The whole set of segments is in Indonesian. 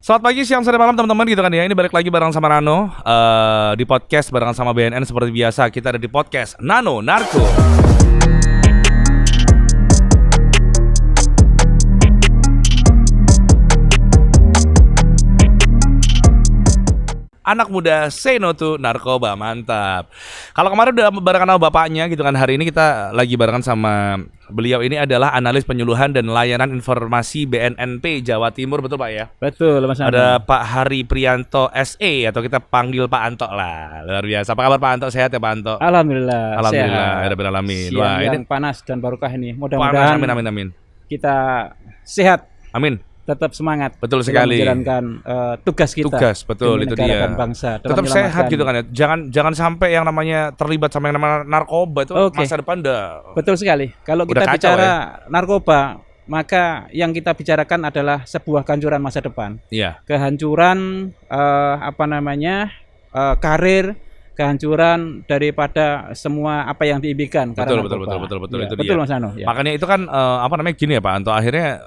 Selamat pagi, siang, sore, malam teman-teman gitu kan ya. Ini balik lagi bareng sama Nano di podcast bareng sama BNN seperti biasa. Kita ada di podcast Nano Narko. Anak muda say no to narkoba, mantap. Kalau kemarin udah barengan sama bapaknya gitu kan, hari ini kita lagi barengan sama beliau. Ini adalah analis penyuluhan dan layanan informasi BNNP Jawa Timur, betul Pak ya? Betul Mas Andi. Ada Pak Hari Prianto SE atau kita panggil Pak Anto lah. Luar biasa. Apa kabar Pak Anto? Sehat ya Pak Anto? Alhamdulillah. Alhamdulillah, ya rabbil alamin. Wah, ini panas dan barokah ini. Mudah-mudahan amin. Kita sehat. Amin. Tetap semangat. Betul sekali. Menjalankan tugas kita. Tugas, betul itu dia. Bangsa. Tetap sehat gitu kan ya. Jangan sampai yang namanya terlibat sama yang namanya narkoba itu masa depan dah. Betul sekali. Kalau kita bicara narkoba, maka yang kita bicarakan adalah sebuah kehancuran masa depan. Iya. Kehancuran karir, kehancuran daripada semua apa yang diimpikan. Betul itu dia. Betul Mas Ano. Ya. Makanya itu kan gini ya Pak Anto, akhirnya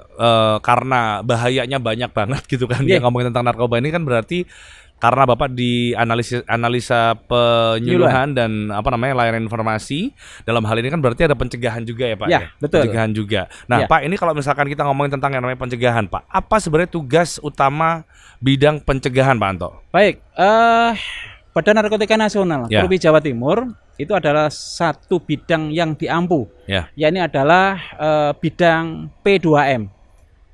karena bahayanya banyak banget gitu kan. Yang ngomongin tentang narkoba ini kan berarti karena Bapak di analisa penyuluhan dan layanan informasi, dalam hal ini kan berarti ada pencegahan juga ya Pak ya? Betul. Pencegahan juga. Nah Pak, ini kalau misalkan kita ngomongin tentang yang namanya pencegahan Pak, apa sebenarnya tugas utama bidang pencegahan Pak Anto? Baik, Badan Narkotika Nasional Provinsi Jawa Timur itu adalah satu bidang yang diampu, yakni adalah bidang P2M,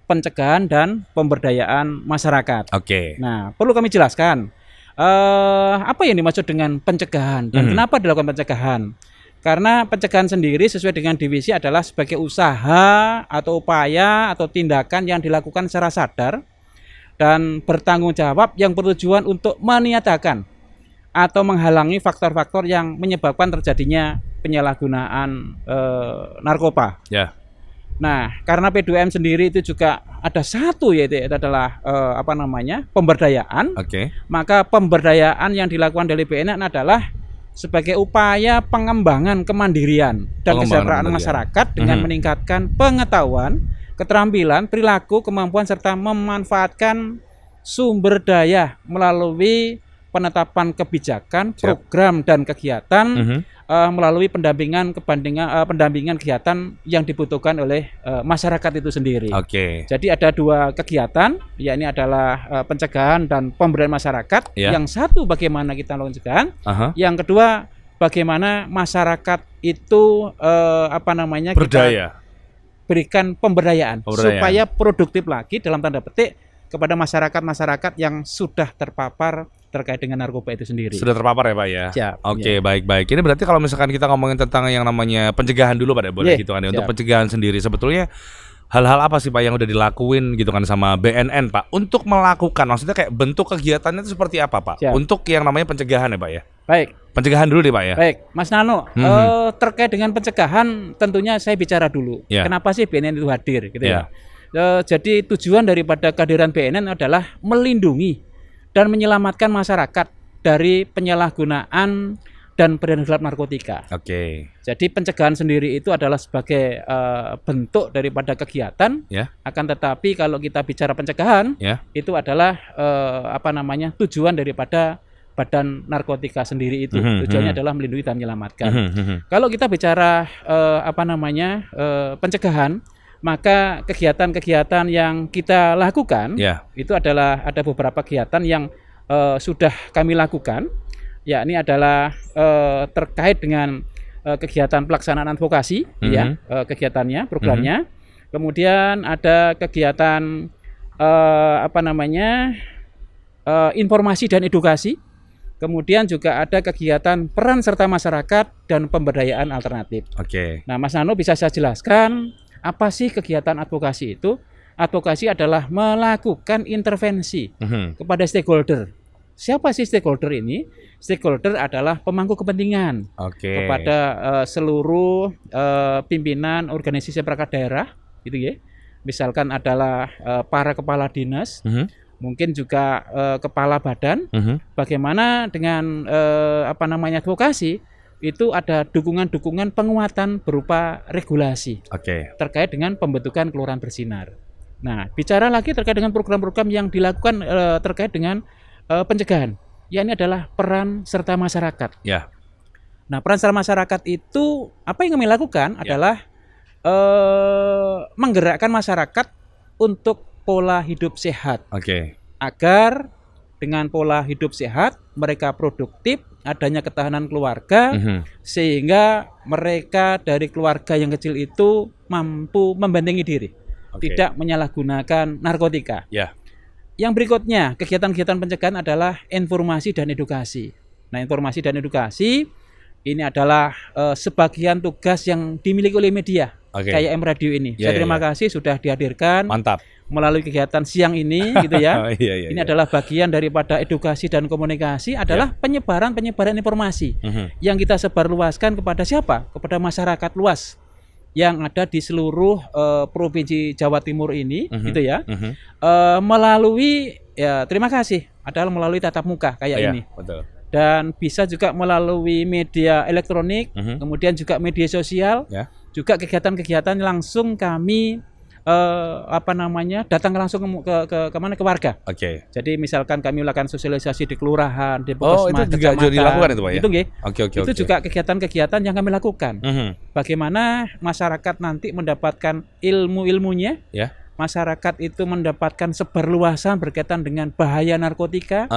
pencegahan dan pemberdayaan masyarakat. Oke. Nah, perlu kami jelaskan apa yang dimaksud dengan pencegahan dan kenapa dilakukan pencegahan. Karena pencegahan sendiri sesuai dengan divisi adalah sebagai usaha atau upaya atau tindakan yang dilakukan secara sadar dan bertanggung jawab yang bertujuan untuk meniadakan atau menghalangi faktor-faktor yang menyebabkan terjadinya penyalahgunaan narkoba. Nah, karena P2M sendiri itu juga ada satu yaitu adalah pemberdayaan. Maka pemberdayaan yang dilakukan dari BNN adalah sebagai upaya pengembangan kemandirian dan kesejahteraan masyarakat dengan meningkatkan pengetahuan, keterampilan, perilaku, kemampuan serta memanfaatkan sumber daya melalui penetapan kebijakan, program dan kegiatan melalui pendampingan kegiatan yang dibutuhkan oleh masyarakat itu sendiri. Jadi ada dua kegiatan, yakni adalah pencegahan dan pemberdayaan masyarakat. Yang satu bagaimana kita melakukan pencegahan, yang kedua bagaimana masyarakat itu berdaya. Kita berikan pemberdayaan supaya produktif lagi dalam tanda petik kepada masyarakat yang sudah terpapar terkait dengan narkoba itu sendiri. Sudah terpapar ya Pak ya? Baik. Ini berarti kalau misalkan kita ngomongin tentang yang namanya pencegahan dulu Pak, boleh gitu kan ya. Untuk pencegahan sendiri sebetulnya hal-hal apa sih Pak yang udah dilakuin gitu kan sama BNN Pak untuk melakukan, maksudnya kayak bentuk kegiatannya itu seperti apa Pak? Untuk yang namanya pencegahan ya Pak ya? Baik. Pencegahan dulu deh Pak ya? Baik, Mas Nano, terkait dengan pencegahan tentunya saya bicara dulu. Kenapa sih BNN itu hadir gitu ya? Jadi tujuan daripada kehadiran BNN adalah melindungi dan menyelamatkan masyarakat dari penyalahgunaan dan peredaran gelap narkotika. Jadi pencegahan sendiri itu adalah sebagai bentuk daripada kegiatan. Akan tetapi kalau kita bicara pencegahan, itu adalah tujuan daripada Badan Narkotika sendiri itu. Tujuannya adalah melindungi dan menyelamatkan. Kalau kita bicara pencegahan, maka kegiatan-kegiatan yang kita lakukan itu adalah ada beberapa kegiatan yang sudah kami lakukan, yakni adalah terkait dengan kegiatan pelaksanaan advokasi, kegiatannya, programnya. Kemudian ada kegiatan informasi dan edukasi. Kemudian juga ada kegiatan peran serta masyarakat dan pemberdayaan alternatif. Nah, Mas Nano bisa saya jelaskan apa sih kegiatan advokasi itu? Advokasi adalah melakukan intervensi kepada stakeholder. Siapa sih stakeholder ini? Stakeholder adalah pemangku kepentingan kepada seluruh pimpinan organisasi perangkat daerah, gitu ya. Misalkan adalah para kepala dinas, mungkin juga kepala badan. Bagaimana dengan advokasi? Itu ada dukungan-dukungan penguatan berupa regulasi terkait dengan pembentukan kelurahan bersinar. Nah, bicara lagi terkait dengan program-program yang dilakukan terkait dengan pencegahan. Ya, ini adalah peran serta masyarakat. Ya. Nah, peran serta masyarakat itu apa yang kami lakukan adalah menggerakkan masyarakat untuk pola hidup sehat. Oke. Agar dengan pola hidup sehat mereka produktif, adanya ketahanan keluarga, sehingga mereka dari keluarga yang kecil itu mampu membentengi diri, tidak menyalahgunakan narkotika. Yang berikutnya, kegiatan-kegiatan pencegahan adalah informasi dan edukasi. Nah, informasi dan edukasi ini adalah sebagian tugas yang dimiliki oleh media, kayak M Radio ini. Saya terima kasih sudah dihadirkan. Mantap. Melalui kegiatan siang ini, gitu ya. Ini adalah bagian daripada edukasi dan komunikasi, adalah penyebaran informasi yang kita sebarluaskan kepada siapa? Kepada masyarakat luas yang ada di seluruh provinsi Jawa Timur ini, gitu ya. Melalui terima kasih adalah melalui tatap muka kayak ini. Betul. Dan bisa juga melalui media elektronik, kemudian juga media sosial, juga kegiatan-kegiatan langsung kami datang langsung ke mana, ke warga. Jadi misalkan kami melakukan sosialisasi di kelurahan, di puskesmas, itu juga dilakukan itu Pak ya? Itu nggih. Itu juga kegiatan-kegiatan yang kami lakukan. Bagaimana masyarakat nanti mendapatkan ilmu-ilmunya, masyarakat itu mendapatkan sebarluasan berkaitan dengan bahaya narkotika,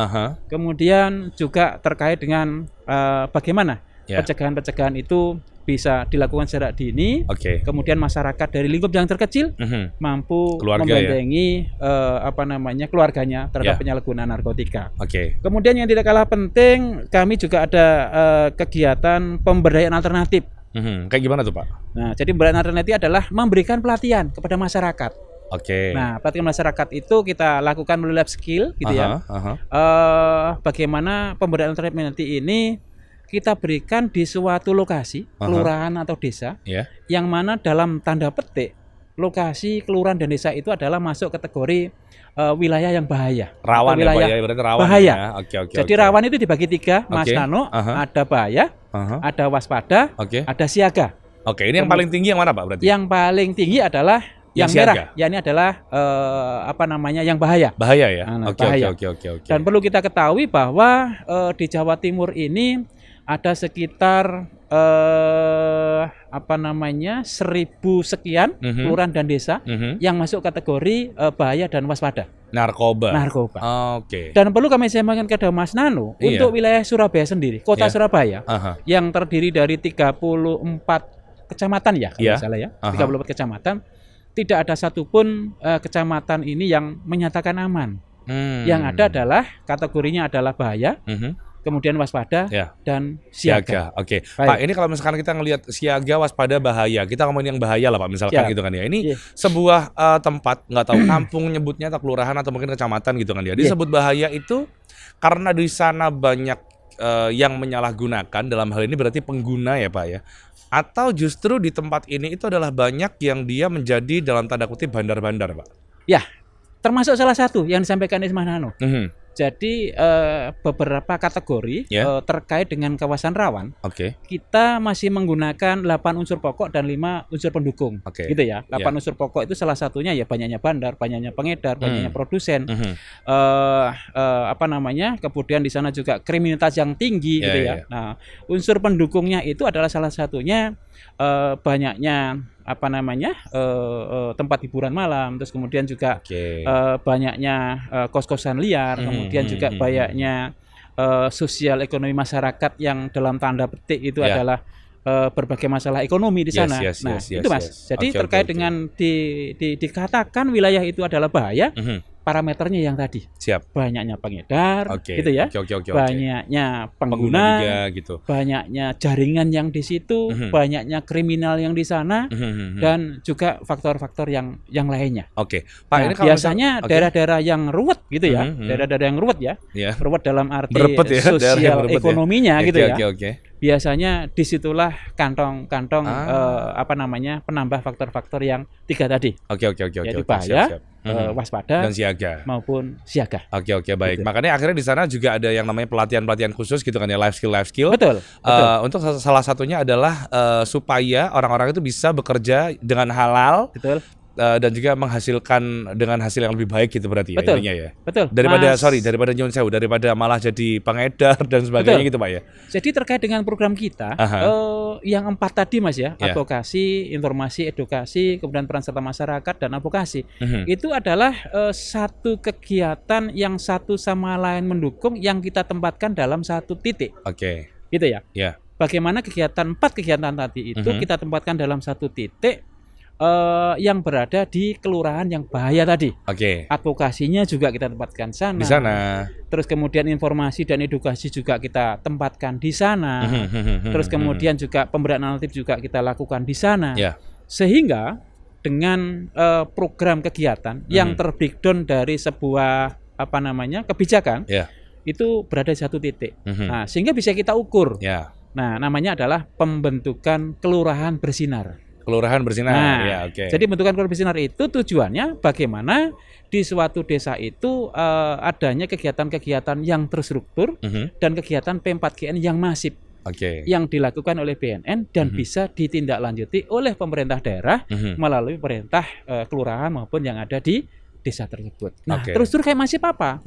kemudian juga terkait dengan bagaimana pencegahan-pencegahan itu bisa dilakukan secara dini, kemudian masyarakat dari lingkup yang terkecil mampu membentengi keluarganya terhadap penyalahgunaan narkotika. Kemudian yang tidak kalah penting, kami juga ada kegiatan pemberdayaan alternatif. Kayak gimana tuh Pak? Nah, jadi pemberdayaan alternatif adalah memberikan pelatihan kepada masyarakat. Nah, pelatihan masyarakat itu kita lakukan melalui lab skill, gitu ya. Bagaimana pemberdayaan alternatif nanti ini kita berikan di suatu lokasi, kelurahan atau desa, yang mana dalam tanda petik lokasi kelurahan dan desa itu adalah masuk kategori wilayah yang bahaya. Rawan wilayah ya, berarti rawan. Bahaya. Ya. Jadi rawan itu dibagi 3, Mas Nano. Ada bahaya, ada waspada, ada siaga. Ini yang paling tinggi yang mana Pak berarti? Yang paling tinggi adalah yang merah. Ya, ini adalah yang bahaya. Bahaya ya. Bahaya. Dan perlu kita ketahui bahwa di Jawa Timur ini ada sekitar 1000 sekian kelurahan dan desa yang masuk kategori bahaya dan waspada. Narkoba. Dan perlu kami sampaikan kepada Mas Nano, untuk wilayah Surabaya sendiri, kota Surabaya, yang terdiri dari 34 kecamatan ya, kalau salah ya, 34 kecamatan, tidak ada satupun kecamatan ini yang menyatakan aman. Yang ada adalah kategorinya adalah bahaya, kemudian waspada dan siaga. Pak, ini kalau misalkan kita ngelihat siaga, waspada, bahaya, kita ngomongin yang bahaya lah Pak, misalkan gitu kan ya. Ini sebuah tempat, nggak tahu kampung nyebutnya atau kelurahan atau mungkin kecamatan gitu kan ya. Disebut bahaya itu karena di sana banyak yang menyalahgunakan, dalam hal ini berarti pengguna ya Pak ya. Atau justru di tempat ini itu adalah banyak yang dia menjadi dalam tanda kutip bandar-bandar Pak? Ya, termasuk salah satu yang disampaikan Mas Nano. Jadi beberapa kategori terkait dengan kawasan rawan, kita masih menggunakan 8 unsur pokok dan 5 unsur pendukung, gitu ya. 8 unsur pokok itu salah satunya ya banyaknya bandar, banyaknya pengedar, banyaknya produsen, kemudian di sana juga kriminalitas yang tinggi, gitu ya. Nah, unsur pendukungnya itu adalah salah satunya banyaknya tempat hiburan malam, terus kemudian juga banyaknya kos-kosan liar, kemudian juga banyaknya sosial ekonomi masyarakat yang dalam tanda petik itu adalah berbagai masalah ekonomi di sana. Itu Mas. Jadi terkait dengan dikatakan wilayah itu adalah bahaya, parameternya yang tadi. Banyaknya pengedar, gitu ya. Banyaknya pengguna, gitu. Banyaknya jaringan yang di situ, banyaknya kriminal yang di sana, dan juga faktor-faktor yang lainnya. Pak, ini kalau biasanya daerah-daerah yang ruwet gitu ya, daerah-daerah yang ruwet ya, ruwet dalam arti sosial ekonominya gitu ya. Biasanya disitulah kantong-kantong penambah faktor-faktor yang 3 tadi. Jadi bahaya, waspada, dan siaga maupun siaga. Baik. Gitu. Makanya akhirnya di sana juga ada yang namanya pelatihan khusus gitu kan ya, life skill. Betul. Untuk salah satunya adalah supaya orang-orang itu bisa bekerja dengan halal. dan juga menghasilkan dengan hasil yang lebih baik gitu berarti ya Betul. intinya ya. Betul. Daripada nyun sewu, daripada malah jadi pengedar dan sebagainya gitu Pak ya. Jadi terkait dengan program kita yang 4 tadi Mas ya, advokasi, informasi, edukasi, kemudian peran serta masyarakat dan advokasi. Itu adalah satu kegiatan yang satu sama lain mendukung yang kita tempatkan dalam satu titik. Oke. Gitu ya. Ya. Bagaimana 4 kegiatan tadi itu kita tempatkan dalam satu titik yang berada di kelurahan yang bahaya tadi. Oke. Advokasinya juga kita tempatkan sana. Di sana. Terus kemudian informasi dan edukasi juga kita tempatkan di sana. Terus kemudian juga pemberian alternatif juga kita lakukan di sana. Ya. Sehingga dengan program kegiatan yang terbreakdown dari sebuah kebijakan, itu berada di satu titik. Nah, sehingga bisa kita ukur. Nah, namanya adalah pembentukan kelurahan bersinar. Kelurahan bersinar. Nah, jadi pembentukan kelurahan bersinar itu tujuannya bagaimana di suatu desa itu adanya kegiatan-kegiatan yang terstruktur dan kegiatan P4GN yang masif. Yang dilakukan oleh BNN dan bisa ditindaklanjuti oleh pemerintah daerah melalui pemerintah kelurahan maupun yang ada di desa tersebut. Nah, terus kayak masif apa?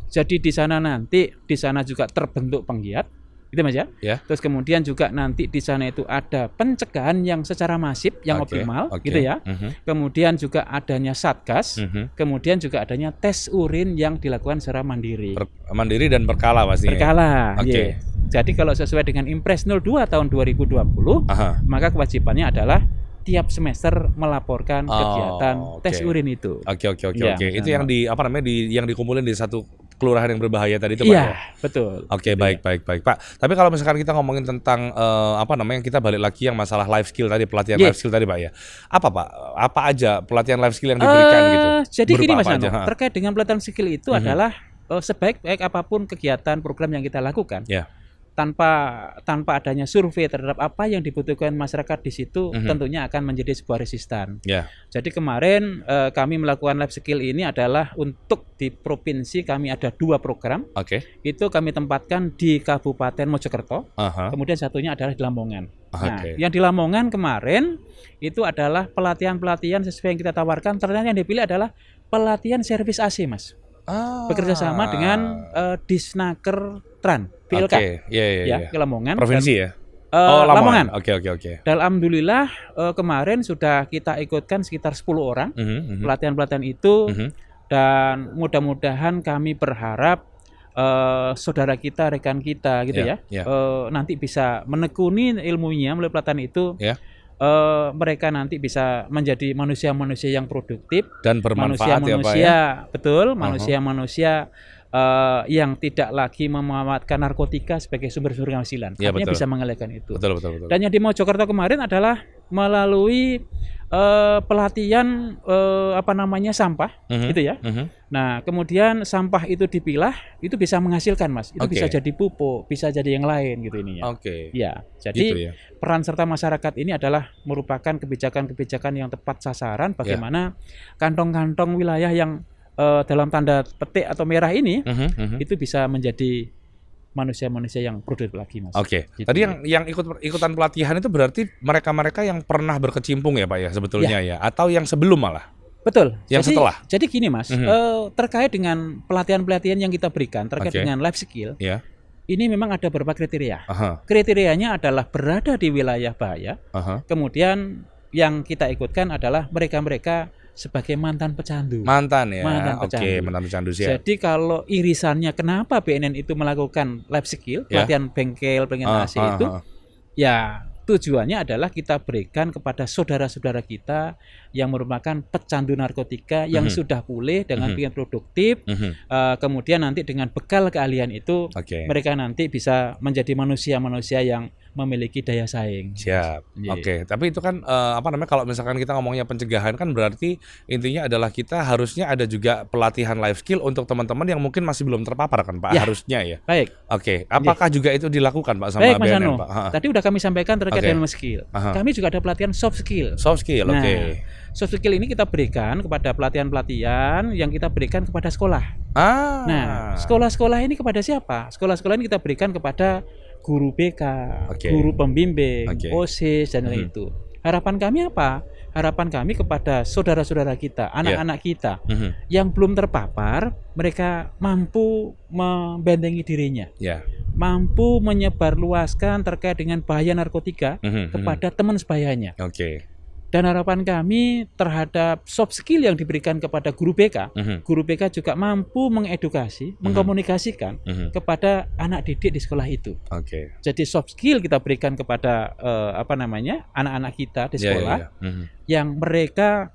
Jadi di sana juga terbentuk penggiat, gitu Mas ya. Terus kemudian juga nanti di sana itu ada pencegahan yang secara masif, yang optimal, gitu ya. Kemudian juga adanya satgas, kemudian juga adanya tes urin yang dilakukan secara mandiri. Mandiri dan berkala pastinya. Berkala. Jadi kalau sesuai dengan Impres 02 tahun 2020, maka kewajibannya adalah tiap semester melaporkan kegiatan tes urin itu. Oke. Itu yang yang dikumpulin di satu kelurahan yang berbahaya tadi itu Pak ya? Betul. Oke, baik Pak. Tapi kalau misalkan kita ngomongin tentang kita balik lagi yang masalah life skill tadi, pelatihan life skill tadi Pak ya. Apa Pak? Apa aja pelatihan life skill yang diberikan gitu? Jadi gini Mas Nano, terkait dengan pelatihan skill itu adalah sebaik-baik apapun kegiatan program yang kita lakukan. Tanpa adanya survei terhadap apa yang dibutuhkan masyarakat di situ, tentunya akan menjadi sebuah resistan. Jadi kemarin kami melakukan life skill ini adalah untuk di provinsi kami ada 2 program. Itu kami tempatkan di Kabupaten Mojokerto. Kemudian satunya adalah di Lamongan. Nah, yang di Lamongan kemarin itu adalah pelatihan-pelatihan sesuai yang kita tawarkan. Ternyata yang dipilih adalah pelatihan servis AC, Mas. Bekerja sama dengan Disnaker Tran PLK ke Lamongan provinsi ya. Lamongan. Oke. Dan alhamdulillah kemarin sudah kita ikutkan sekitar 10 orang pelatihan-pelatihan itu dan mudah-mudahan kami berharap saudara kita, rekan kita gitu nanti bisa menekuni ilmunya melalui pelatihan itu. Mereka nanti bisa menjadi manusia-manusia yang produktif dan bermanfaat manusia-manusia yang tidak lagi memanfaatkan narkotika sebagai sumber-sumber penghasilan. Artinya bisa mengalihkan itu. Betul. Dan yang di Mojokerto kemarin adalah melalui pelatihan sampah gitu ya. Nah, kemudian sampah itu dipilah, itu bisa menghasilkan Mas. Itu bisa jadi pupuk, bisa jadi yang lain gitu ininya. Jadi peran serta masyarakat ini adalah merupakan kebijakan-kebijakan yang tepat sasaran bagaimana kantong-kantong wilayah yang dalam tanda petik atau merah ini itu bisa menjadi manusia-manusia yang produktif lagi Mas. Gitu. Tadi yang ikutan pelatihan itu berarti mereka-mereka yang pernah berkecimpung ya Pak ya sebetulnya ya atau yang sebelum malah? Betul. Setelah. Jadi gini Mas, terkait dengan pelatihan-pelatihan yang kita berikan terkait dengan life skill. Ini memang ada beberapa kriteria. Kriterianya adalah berada di wilayah bahaya. Kemudian yang kita ikutkan adalah mereka-mereka sebagai mantan pecandu. Mantan pecandu. Jadi kalau irisannya kenapa BNN itu melakukan life skill, pelatihan bengkel, pelatihan AC itu, ya tujuannya adalah kita berikan kepada saudara-saudara kita yang merupakan pecandu narkotika yang sudah pulih dengan pikiran produktif. Kemudian nanti dengan bekal keahlian itu, mereka nanti bisa menjadi manusia-manusia yang memiliki daya saing. Tapi itu kan kalau misalkan kita ngomongnya pencegahan kan berarti intinya adalah kita harusnya ada juga pelatihan life skill untuk teman-teman yang mungkin masih belum terpapar kan Pak, harusnya ya. Apakah juga itu dilakukan Pak sama BNN Pak? Tadi udah kami sampaikan terkait dengan skill. Kami juga ada pelatihan soft skill. Soft skill, soft skill ini kita berikan kepada pelatihan-pelatihan yang kita berikan kepada sekolah. Nah, sekolah-sekolah ini kepada siapa? Sekolah-sekolah ini kita berikan kepada guru BK, guru pembimbing, OSIS dan lain itu. Harapan kami apa? harapan kami kepada saudara-saudara kita, anak-anak kita yang belum terpapar, mereka mampu membentengi dirinya, mampu menyebarluaskan terkait dengan bahaya narkotika kepada teman sebayanya. Dan harapan kami terhadap soft skill yang diberikan kepada guru BK, guru BK juga mampu mengedukasi, mengkomunikasikan kepada anak didik di sekolah itu. Jadi soft skill kita berikan kepada anak-anak kita di sekolah yang mereka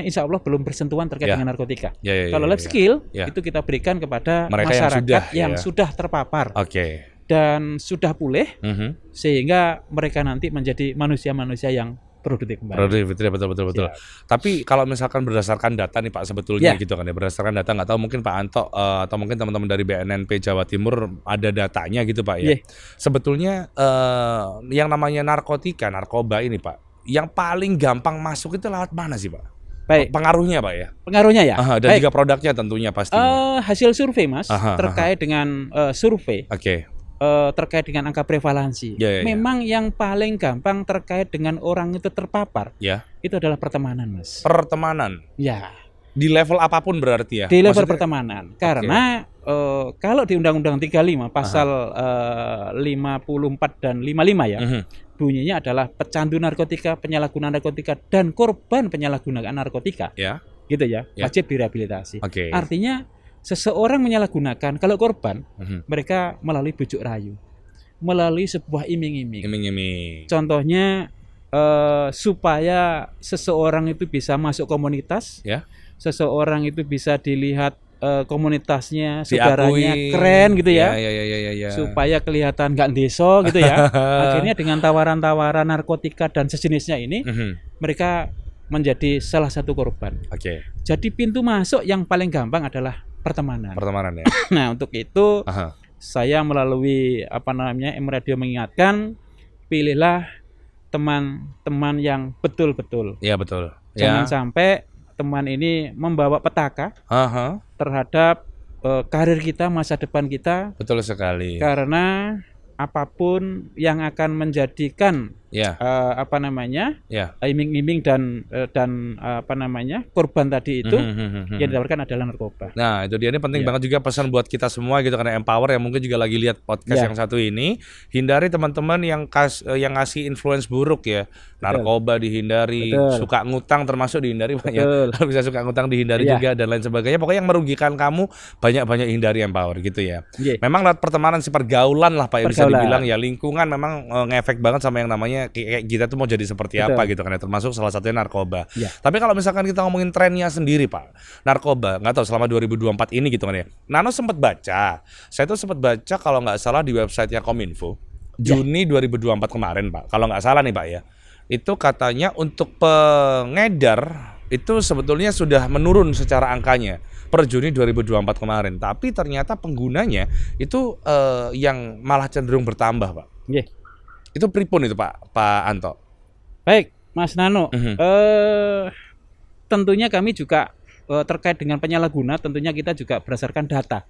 insya Allah belum bersentuhan terkait dengan narkotika. Kalau life skill itu kita berikan kepada mereka masyarakat yang sudah terpapar. Dan sudah pulih sehingga mereka nanti menjadi manusia-manusia yang produktif kembali. Betul. Tapi kalau misalkan berdasarkan data nih Pak sebetulnya gitu kan ya, berdasarkan data, nggak tahu mungkin Pak Anto atau mungkin teman-teman dari BNNP Jawa Timur ada datanya gitu Pak ya. Sebetulnya yang namanya narkoba ini Pak, yang paling gampang masuk itu lewat mana sih Pak? Baik. Pengaruhnya Pak ya? Pengaruhnya ya? Dan juga produknya tentunya pastinya. Hasil survei Mas, terkait dengan survei. Terkait dengan angka prevalensi. Memang yang paling gampang terkait dengan orang itu terpapar, itu adalah pertemanan, Mas. Pertemanan? Ya. Di level apapun berarti ya? Di level pertemanan. Karena kalau di Undang-Undang 35 pasal 54 dan 55 ya, bunyinya adalah pecandu narkotika, penyalahgunaan narkotika, dan korban penyalahgunaan narkotika. Gitu ya, wajib direhabilitasi. Artinya seseorang menyalahgunakan, kalau korban, mereka melalui bujuk rayu, melalui sebuah iming-iming. Contohnya supaya seseorang itu bisa masuk komunitas, seseorang itu bisa dilihat komunitasnya, saudaranya keren gitu ya, supaya kelihatan nggak deso gitu ya. Akhirnya dengan tawaran-tawaran narkotika dan sejenisnya ini, mereka menjadi salah satu korban. Jadi pintu masuk yang paling gampang adalah pertemanan ya. Nah, untuk itu saya melalui M Radio mengingatkan, pilihlah teman-teman yang betul-betul. Betul. Jangan sampai teman ini membawa petaka terhadap karir kita, masa depan kita. Betul sekali. Karena apapun yang akan menjadikan iming-iming dan korban tadi itu yang ditawarkan adalah narkoba. Nah, itu dia, ini penting banget juga pesan buat kita semua gitu, karena Empower yang mungkin juga lagi lihat podcast yang satu ini, hindari teman-teman yang ngasih influence buruk ya. Narkoba dihindari, suka ngutang termasuk dihindari banyak. Kalau bisa suka ngutang dihindari juga dan lain sebagainya. Pokoknya yang merugikan kamu banyak-banyak hindari Empower gitu ya. Memang lewat pertemanan sih, pergaulan lah Pak ya, bisa dibilang ya, lingkungan memang ngefek banget sama yang namanya kayak kita tuh mau jadi seperti apa gitu kan ya, termasuk salah satunya narkoba. Tapi kalau misalkan kita ngomongin trennya sendiri Pak, narkoba nggak tahu selama 2024 ini gitu kan ya, Nano sempat baca, saya tuh sempat baca kalau nggak salah di websitenya Kominfo Juni 2024 kemarin Pak, kalau nggak salah nih Pak ya, itu katanya untuk pengedar itu sebetulnya sudah menurun secara angkanya per Juni 2024 kemarin, tapi ternyata penggunanya itu yang malah cenderung bertambah Pak. Itu pripun itu Pak Anto? Baik, Mas Nano. Tentunya kami juga terkait dengan penyalahguna, tentunya kita juga berdasarkan data.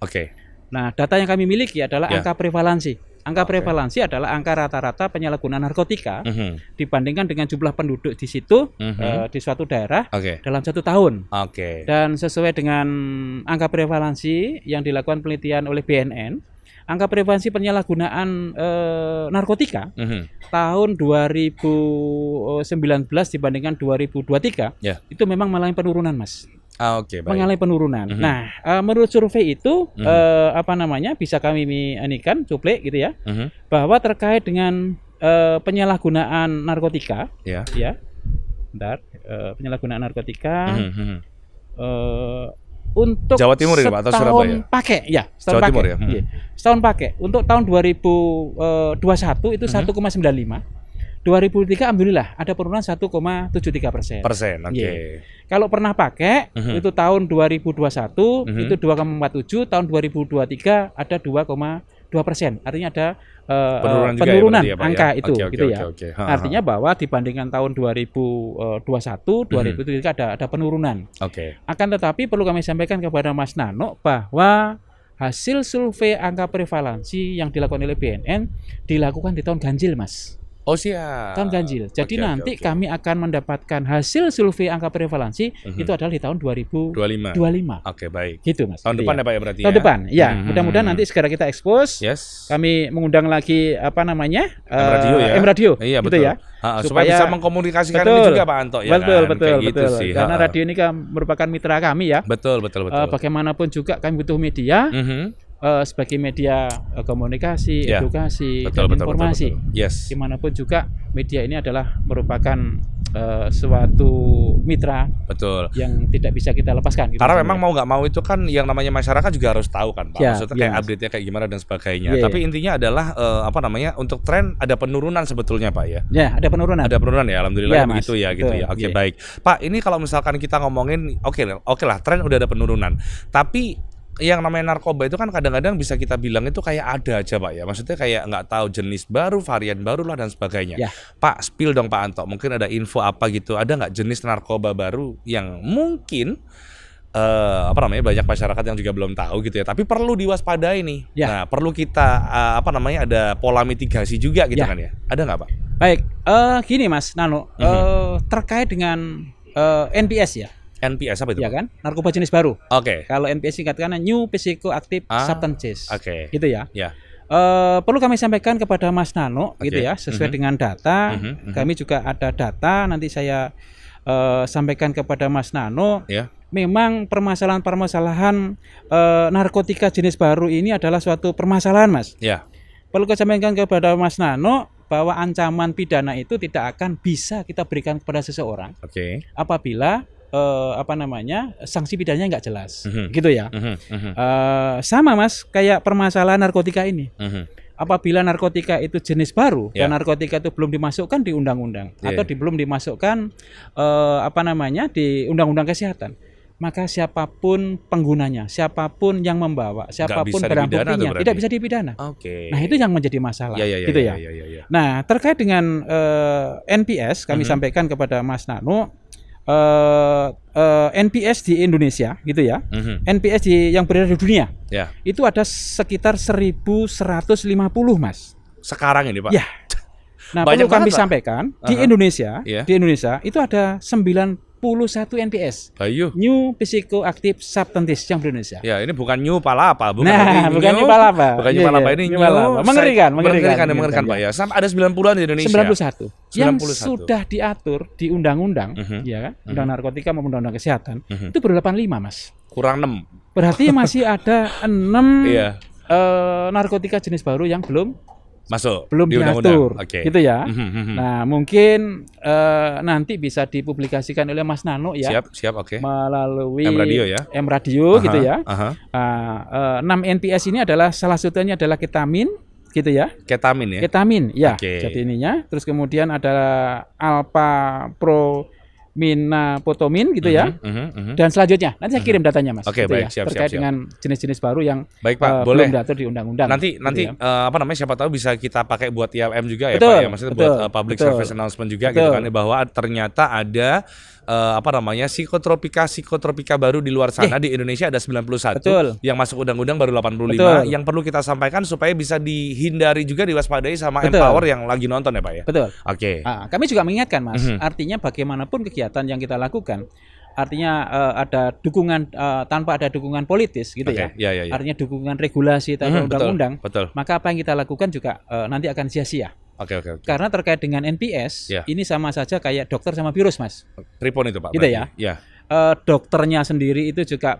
Nah, data yang kami miliki adalah angka prevalensi. Angka prevalensi adalah angka rata-rata penyalahgunaan narkotika dibandingkan dengan jumlah penduduk di situ di suatu daerah dalam 1 tahun. Dan sesuai dengan angka prevalensi yang dilakukan penelitian oleh BNN, angka prevalensi penyalahgunaan narkotika tahun 2019 dibandingkan 2023 itu memang mengalami penurunan, Mas. Mengalami penurunan. Nah, menurut survei itu bisa kami cuplek gitu ya, bahwa terkait dengan penyalahgunaan narkotika, penyalahgunaan narkotika. Untuk Jawa Timur ya Pak atau Surabaya? Setahun pakai. Setahun pakai. Untuk tahun 2021 itu 1,95. 2003 alhamdulillah ada penurunan 1,73%. Kalau pernah pakai itu tahun 2021 itu 2,47, tahun 2023 ada 2,2%. Artinya ada penurunan ya, angka ya? Itu gitu ya. Artinya bahwa dibandingkan tahun 2021, 2023 ada penurunan. Akan tetapi perlu kami sampaikan kepada Mas Nano bahwa hasil survei angka prevalensi yang dilakukan oleh BNN dilakukan di tahun ganjil, Mas. Oh siap. Tahun ganjil. Jadi Oke, nanti oke. kami akan mendapatkan hasil survei angka prevalensi itu adalah di tahun 2025. Oke, baik. Gitu Mas. Tahun Gitu depan ya. ya Pak ya berarti Tahun ya? depan. Ya, mudah-mudahan nanti segera kita expose. Yes. Kami mengundang lagi M-Radio ya? M Radio. Iya, gitu betul. ya. Supaya bisa mengkomunikasikan betul, ini juga Pak Anto ya betul, kan? betul, Kayak gitu betul. sih. Karena radio ini kan merupakan mitra kami ya. Betul. Bagaimanapun juga kami butuh media. Sebagai media komunikasi, Ya. edukasi, Betul. informasi. Yes. Dimanapun juga media ini adalah merupakan suatu mitra Betul. yang tidak bisa kita lepaskan. Gitu Karena sebenarnya. memang mau nggak mau itu kan yang namanya masyarakat juga harus tahu kan Pak. Ya, Maksudnya iya, kayak Mas. update-nya kayak gimana dan sebagainya. Iya, Tapi intinya adalah untuk tren ada penurunan sebetulnya Pak ya. Ya, ada penurunan. Ada penurunan ya, alhamdulillah Iya, begitu Mas. ya gitu Betul, ya. Oke, iya. baik. Pak, ini kalau misalkan kita ngomongin oke lah, tren udah ada penurunan. Tapi yang namanya narkoba itu kan kadang-kadang bisa kita bilang itu kayak ada aja Pak ya. Maksudnya kayak nggak tahu jenis baru, varian baru lah dan sebagainya. Ya. Pak, spill dong Pak Anto. Mungkin ada info apa gitu. Ada nggak jenis narkoba baru yang mungkin banyak masyarakat yang juga belum tahu gitu ya. Tapi perlu diwaspadai nih. Ya. Nah, perlu kita ada pola mitigasi juga gitu Ya. kan ya. Ada nggak Pak? Baik, gini Mas Nano, terkait dengan NPS ya. NPS apa itu? Ya Pak? kan, narkoba jenis baru. Oke. Kalau NPS singkatkan New Psychoactive Substances. Oke. Gitu ya. Ya. Perlu kami sampaikan kepada Mas Nano gitu Oke. ya, sesuai dengan data. Kami juga ada data, nanti saya sampaikan kepada Mas Nano. Ya. Memang permasalahan narkotika jenis baru ini adalah suatu permasalahan, Mas. Ya. Perlu kami sampaikan kepada Mas Nano bahwa ancaman pidana itu tidak akan bisa kita berikan kepada seseorang Oke. apabila sanksi pidananya nggak jelas, gitu ya. Sama Mas, kayak permasalahan narkotika ini. Apabila narkotika itu jenis baru Ya. dan narkotika itu belum dimasukkan di undang-undang Ya. atau belum dimasukkan di undang-undang kesehatan, maka siapapun penggunanya, siapapun yang membawa, siapapun bisa barang dipidana tuh buktinya berarti? tidak bisa dipidana. Oke. Nah, itu yang menjadi masalah, gitu ya. Ya. Nah, terkait dengan NPS, kami sampaikan kepada Mas Nano, NPS di Indonesia, gitu ya. NPS yang beredar di dunia, Ya. itu ada sekitar 1.150, Mas. Sekarang ini Pak. Ya. Nah, Banyak perlu kami banget, Pak. sampaikan di Indonesia, Iya. di Indonesia itu ada 91 NPS. Bayu. New Psychoactive Substances yang di Indonesia. Ya, ini bukan new palapa, bukan Nah, ini bukan new new palapa. Bukan new Iya, palapa, iya, ini new new. palapa. Mengerikan Pak ya. Sampai ada 90-an di Indonesia. 91 yang 91. sudah diatur di undang-undang, ya kan? Undang narkotika maupun undang-undang kesehatan. Itu baru 85, Mas. Kurang 6. Berarti masih ada 6 Iya. narkotika jenis baru yang belum Masuk di diatur, undang-undang. Oke. gitu ya. Nah, mungkin nanti bisa dipublikasikan oleh Mas Nano ya, Siap, oke. melalui M-Radio ya? M-Radio gitu ya. Aha. 6 NPS ini adalah salah satunya adalah ketamin, gitu ya. Ketamin ya. Ketamin, ya. Oke. Jadi ininya. Terus kemudian ada alpha prominapotamin gitu ya. Dan selanjutnya nanti saya kirim datanya Mas. Oke, gitu baik, ya, siap, terkait siap. dengan jenis-jenis baru yang Baik, Pak, boleh. belum diatur di undang-undang. Nanti gitu ya. siapa tahu bisa kita pakai buat ILM juga ya Betul, Pak ya. Maksudnya betul, buat public betul. service announcement juga Betul. gitu kan ya, bahwa ternyata ada psikotropika baru di luar sana. Di Indonesia ada 91. Betul. Yang masuk undang-undang baru 85. Betul. Yang perlu kita sampaikan supaya bisa dihindari juga, diwaspadai sama Betul. Empower yang lagi nonton ya Pak ya. Betul. Oke. Kami juga mengingatkan Mas, artinya bagaimanapun kegiatan yang kita lakukan, artinya ada dukungan tanpa ada dukungan politis gitu Oke, ya. ya. Artinya dukungan regulasi tanpa undang-undang, Betul. maka apa yang kita lakukan juga nanti akan sia-sia. Oke. Karena terkait dengan NPS, Ya. ini sama saja kayak dokter sama virus, Mas. Pripon itu Pak. Gitu berarti? ya. Ya. Dokternya sendiri itu juga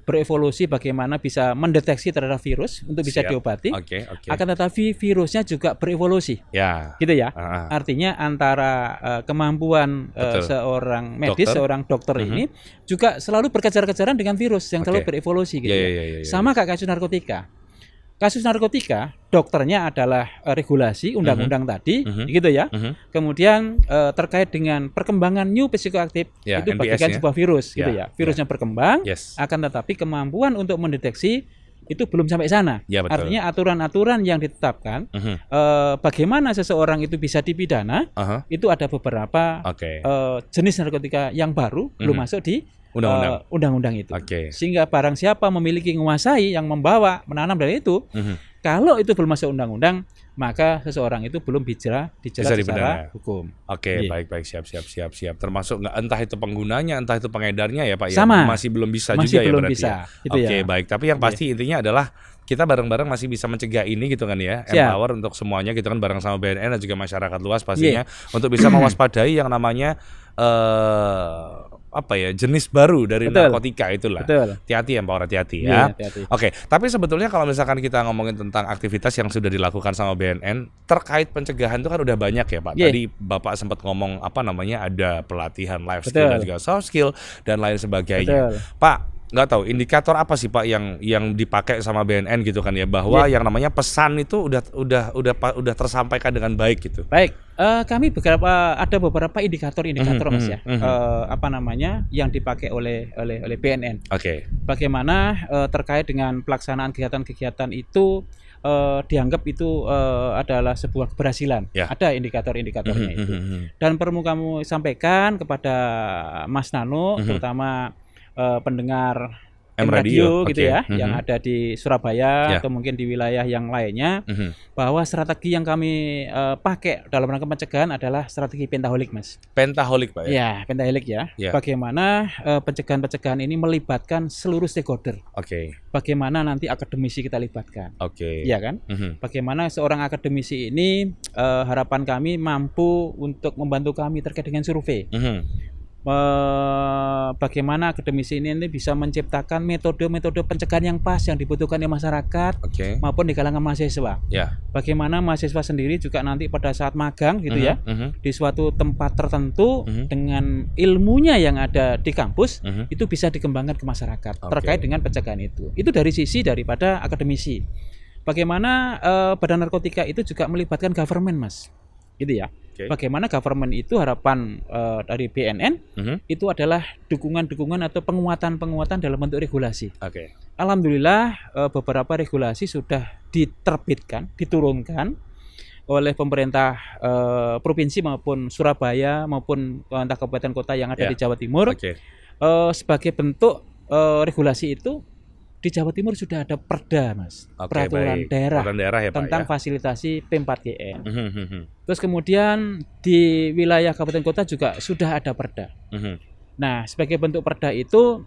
berevolusi bagaimana bisa mendeteksi terhadap virus untuk bisa Siap. diobati. Oke. Akan tetapi virusnya juga berevolusi. Ya. Gitu ya. Ah. Artinya antara kemampuan Betul. seorang medis, Dokter. seorang dokter ini juga selalu berkejar-kejaran dengan virus yang selalu Oke. berevolusi gitu. Ya. Sama kayak kasus narkotika. Kasus narkotika, dokternya adalah regulasi undang-undang tadi, gitu ya. Kemudian terkait dengan perkembangan new psychoactive, Ya, itu NPS bagaikan ya. sebuah virus, gitu Ya, ya. Virusnya berkembang, Yes. akan tetapi kemampuan untuk mendeteksi itu belum sampai sana. Ya, betul. Artinya aturan-aturan yang ditetapkan, bagaimana seseorang itu bisa dipidana, Aha. itu ada beberapa Oke. jenis narkotika yang baru belum masuk di Undang-undang. undang-undang itu. Oke. Sehingga barang siapa memiliki, menguasai, yang membawa, menanam dari itu, kalau itu belum masuk undang-undang, maka seseorang itu belum dijerat secara hukum. Oke, baik, siap. Termasuk entah itu penggunanya, entah itu pengedarnya ya Pak Sama. ya, masih belum bisa masih juga belum ya berarti. Bisa, Ya? gitu Oke, baik. Tapi yang pasti intinya adalah kita bareng-bareng masih bisa mencegah ini gitu kan ya, empower untuk semuanya gitu kan bareng sama BNN dan juga masyarakat luas pastinya untuk bisa mewaspadai yang namanya jenis baru dari narkotika itulah. Hati-hati ya Pak, hati-hati ya. Oke, tapi sebetulnya kalau misalkan kita ngomongin tentang aktivitas yang sudah dilakukan sama BNN terkait pencegahan itu kan udah banyak ya Pak. Tadi Bapak sempat ngomong ada pelatihan life skill dan juga soft skill dan lain sebagainya. Pak, nggak tahu indikator apa sih Pak yang dipakai sama BNN gitu kan ya, bahwa yang namanya pesan itu udah tersampaikan dengan baik gitu. Baik, kami ada beberapa indikator Mas ya. Yang dipakai oleh BNN. Oke. Bagaimana terkait dengan pelaksanaan kegiatan-kegiatan itu dianggap itu adalah sebuah keberhasilan. Ada indikator-indikatornya itu. Dan perlu kamu sampaikan kepada Mas Nano, terutama pendengar M-Radio gitu ya, yang ada di Surabaya atau mungkin di wilayah yang lainnya, bahwa strategi yang kami pakai dalam rangka pencegahan adalah strategi pentaholik, Mas. Pentaholik, Pak ya? Ya, pentaholik ya. Bagaimana pencegahan-pencegahan ini melibatkan seluruh stakeholder. Bagaimana nanti akademisi kita libatkan. Iya kan? Bagaimana seorang akademisi ini harapan kami mampu untuk membantu kami terkait dengan survei. Bagaimana akademisi ini bisa menciptakan metode-metode pencegahan yang pas yang dibutuhkan di masyarakat maupun di kalangan mahasiswa. Bagaimana mahasiswa sendiri juga nanti pada saat magang gitu ya di suatu tempat tertentu dengan ilmunya yang ada di kampus itu bisa dikembangkan ke masyarakat terkait dengan pencegahan itu. Itu dari sisi daripada akademisi. Bagaimana Badan Narkotika itu juga melibatkan government, Mas. Gitu ya. Bagaimana government itu harapan dari BNN itu adalah dukungan-dukungan atau penguatan-penguatan dalam bentuk regulasi. Alhamdulillah beberapa regulasi sudah diterbitkan, diturunkan oleh pemerintah provinsi maupun Surabaya maupun pemerintah kabupaten kota yang ada di Jawa Timur. Sebagai bentuk regulasi itu di Jawa Timur sudah ada perda, Mas, peraturan daerah ya, Pak, tentang fasilitasi P4GN. Terus kemudian di wilayah kabupaten kota juga sudah ada perda. Nah, sebagai bentuk perda itu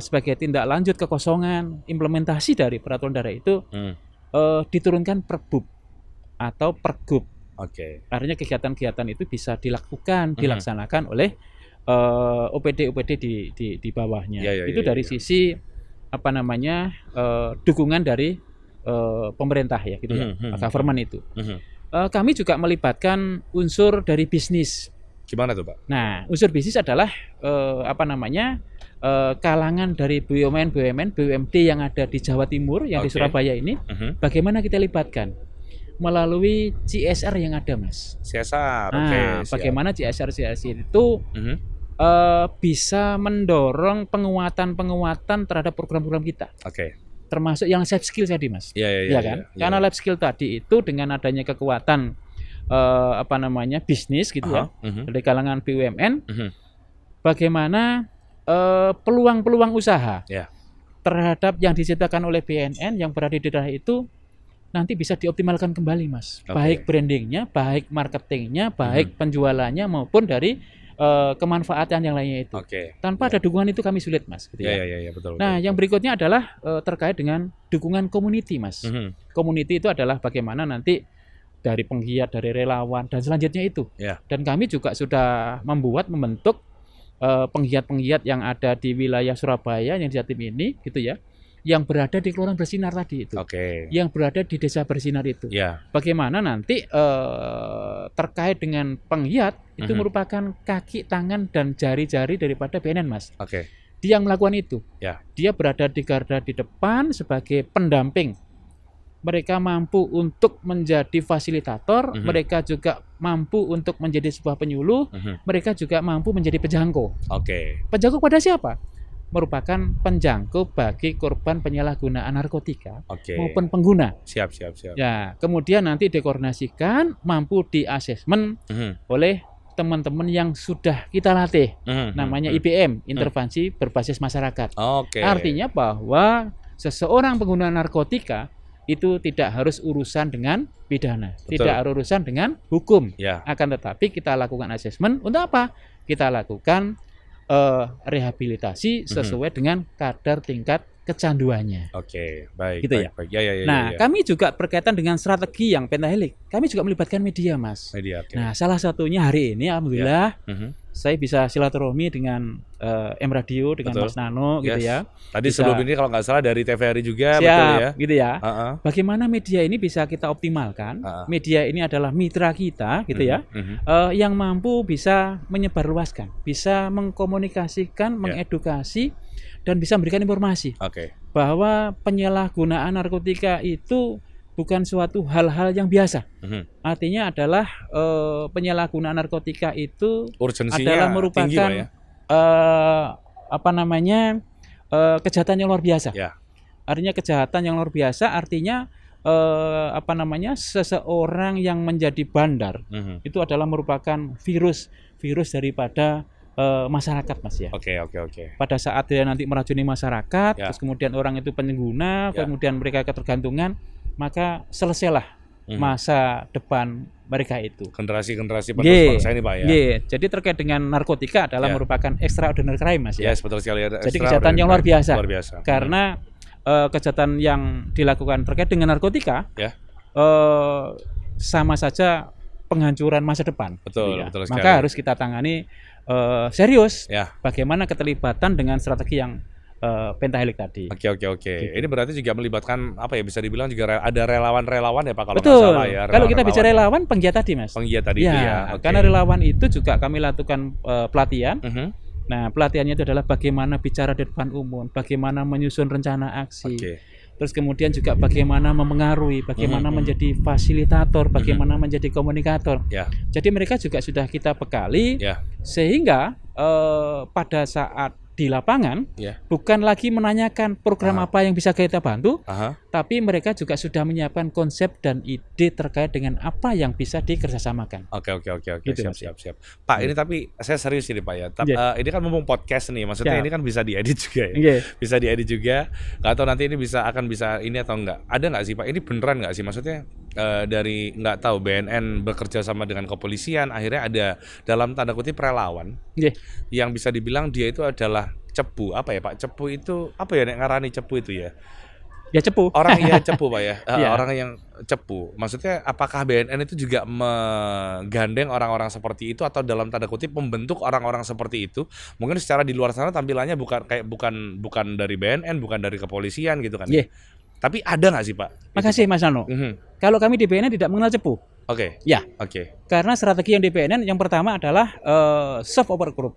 sebagai tindak lanjut kekosongan implementasi dari peraturan daerah itu diturunkan Perbub atau Pergub. Artinya kegiatan-kegiatan itu bisa dilaksanakan oleh OPD di bawahnya. Itu dari sisi dukungan dari pemerintah ya gitu ya, government itu. Kami juga melibatkan unsur dari bisnis. Gimana tuh, Pak? Nah, unsur bisnis adalah kalangan dari BUMD yang ada di Jawa Timur yang di Surabaya ini. Bagaimana kita libatkan? Melalui CSR yang ada, Mas. CSR. Bagaimana CSR itu bisa mendorong penguatan terhadap program-program kita. Termasuk yang life skill tadi, Mas. Karena life skill tadi itu dengan adanya kekuatan bisnis gitu ya dari kalangan BUMN, bagaimana peluang-peluang usaha terhadap yang diciptakan oleh BNN yang berada di daerah itu nanti bisa dioptimalkan kembali, Mas. Baik brandingnya, baik marketingnya, baik penjualannya maupun dari kemanfaatan yang lainnya itu. Tanpa ada dukungan itu kami sulit, Mas. Gitu betul. Nah, yang berikutnya adalah terkait dengan dukungan community, Mas. Community itu adalah bagaimana nanti dari penggiat, dari relawan dan selanjutnya itu. Dan kami juga sudah membentuk penggiat-penggiat yang ada di wilayah Surabaya yang di Jatim ini, gitu ya, yang berada di Kelurahan Bersinar tadi itu, yang berada di Desa Bersinar itu. Bagaimana nanti terkait dengan penggiat itu merupakan kaki, tangan, dan jari-jari daripada BNN, Mas. Dia yang melakukan itu. Dia berada di garda di depan sebagai pendamping. Mereka mampu untuk menjadi fasilitator, mereka juga mampu untuk menjadi sebuah penyuluh, mereka juga mampu menjadi penjangkau. Penjangkau pada siapa? Merupakan penjangkau bagi korban penyalahgunaan narkotika maupun pengguna. Siap. Ya, kemudian nanti dikoordinasikan, mampu diasesmen oleh teman-teman yang sudah kita latih, namanya IBM, intervensi berbasis masyarakat. Artinya bahwa seseorang pengguna narkotika itu tidak harus urusan dengan pidana, Betul. tidak harus urusan dengan hukum. Ya. Akan tetapi kita lakukan asesmen untuk apa? Kita lakukan rehabilitasi sesuai dengan kadar tingkat kecanduannya. Oke, baik. Gitu baik, ya. baik. Ya. Nah, kami juga berkaitan dengan strategi yang pentahelik. Kami juga melibatkan media, Mas. Media, oke. Nah, salah satunya hari ini, alhamdulillah, saya bisa silaturahmi dengan M Radio, dengan Betul. Mas Nano, gitu Yes. ya. Tadi Bisa- sebelum ini kalau nggak salah dari TVRI juga, Siap, betul ya. gitu ya. Heeh. Bagaimana media ini bisa kita optimalkan? Media ini adalah mitra kita, gitu ya, yang mampu bisa menyebarluaskan, bisa mengkomunikasikan, mengedukasi, dan bisa memberikan informasi Oke. bahwa penyalahgunaan narkotika itu bukan suatu hal-hal yang biasa. Artinya adalah penyalahgunaan narkotika itu Urgensinya adalah tinggi, merupakan Pak, ya. kejahatan yang luar biasa. Ya. Artinya kejahatan yang luar biasa artinya seseorang yang menjadi bandar itu adalah merupakan virus daripada masyarakat, Mas ya. Oke. Pada saat dia nanti meracuni masyarakat, Ya. terus kemudian orang itu pengguna, Ya. kemudian mereka ketergantungan, maka selesailah masa depan mereka itu. Generasi penerus bangsa ini, Pak, ya. Jadi terkait dengan narkotika adalah Ya. merupakan extraordinary crime, Mas ya. Yes, betul sekali. Jadi kejahatan yang luar biasa. Luar biasa. Karena kejahatan yang dilakukan terkait dengan narkotika Ya. sama saja penghancuran masa depan. Betul, gitu ya. betul sekali. Maka harus kita tangani serius. Ya. Bagaimana keterlibatan dengan strategi yang pentahelik tadi. Oke. Gitu. Ini berarti juga melibatkan apa ya, bisa dibilang juga ada relawan-relawan ya, Pak, kalau nggak Betul. salah ya. Kalau kita bicara Relawan-relawan. relawan, penggiat tadi, Mas. Penggiat tadi itu ya. Oke. Karena relawan itu juga kami lakukan pelatihan. Mhm. Nah, pelatihannya itu adalah bagaimana bicara di depan umum, bagaimana menyusun rencana aksi. Oke. Terus kemudian juga bagaimana memengaruhi, bagaimana menjadi fasilitator, bagaimana menjadi komunikator. Ya. Jadi mereka juga sudah kita bekali Ya. sehingga pada saat di lapangan Ya. bukan lagi menanyakan program apa yang bisa kita bantu, Aha. tapi mereka juga sudah menyiapkan konsep dan ide terkait dengan apa yang bisa dikerjasamakan. Oke. Gitu, Mas. Siap. Pak, ini tapi saya serius ini, Pak ya. Ini kan mumpung podcast nih, maksudnya Siap. ini kan bisa diedit juga ya. Iya. Bisa diedit juga. Nggak tahu nanti ini akan bisa ini atau enggak. Ada nggak sih, Pak? Ini beneran nggak sih? Maksudnya dari nggak tahu BNN bekerja sama dengan kepolisian, akhirnya ada dalam tanda kutip relawan Iya. yang bisa dibilang dia itu adalah cepu. Apa ya, Pak? Cepu itu apa ya, nek ngarani cepu itu ya? Ya cepu. Orang yang cepu, Pak ya. Iya. Orang yang cepu. Maksudnya apakah BNN itu juga menggandeng orang-orang seperti itu atau dalam tanda kutip membentuk orang-orang seperti itu? Mungkin secara di luar sana tampilannya bukan dari BNN, bukan dari kepolisian gitu kan. Iya. Tapi ada nggak sih, Pak? Makasih Mas Nano. Kalau kami di BNN tidak mengenal cepu. Oke. Ya. Oke. Karena strategi yang di BNN yang pertama adalah soft power group.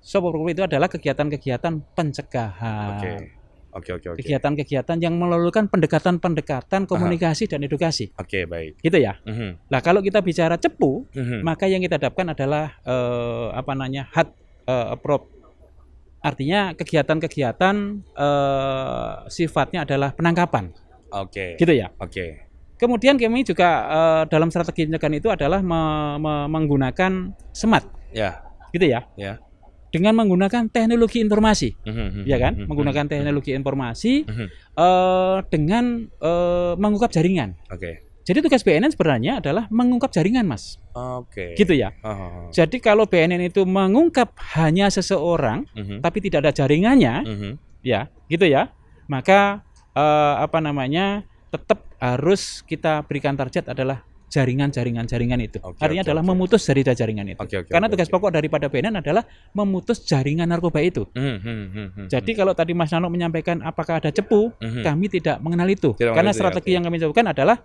Soft power group itu adalah kegiatan-kegiatan pencegahan. Oke. Kegiatan-kegiatan yang melalui pendekatan komunikasi dan edukasi. Oke, baik. Gitu ya. Nah, kalau kita bicara cepu, maka yang kita hadapkan adalah hard approach. Artinya kegiatan-kegiatan sifatnya adalah penangkapan. Oke. Gitu ya. Oke. Kemudian kami juga dalam strategi pencegahan itu adalah menggunakan SMART. Ya. Gitu ya. Ya. Dengan menggunakan teknologi informasi. Ya kan? Menggunakan teknologi informasi dengan mengungkap jaringan. Oke. Jadi tugas BNN sebenarnya adalah mengungkap jaringan, Mas. Oke. Gitu ya. Jadi kalau BNN itu mengungkap hanya seseorang tapi tidak ada jaringannya, ya, gitu ya. Maka tetap harus kita berikan target adalah jaringan itu. Artinya adalah memutus dari jaringan itu. Karena tugas pokok daripada BNN adalah memutus jaringan narkoba itu. Jadi kalau tadi Mas Nano menyampaikan apakah ada cepu, kami tidak mengenal itu. Karena strategi yang kami lakukan adalah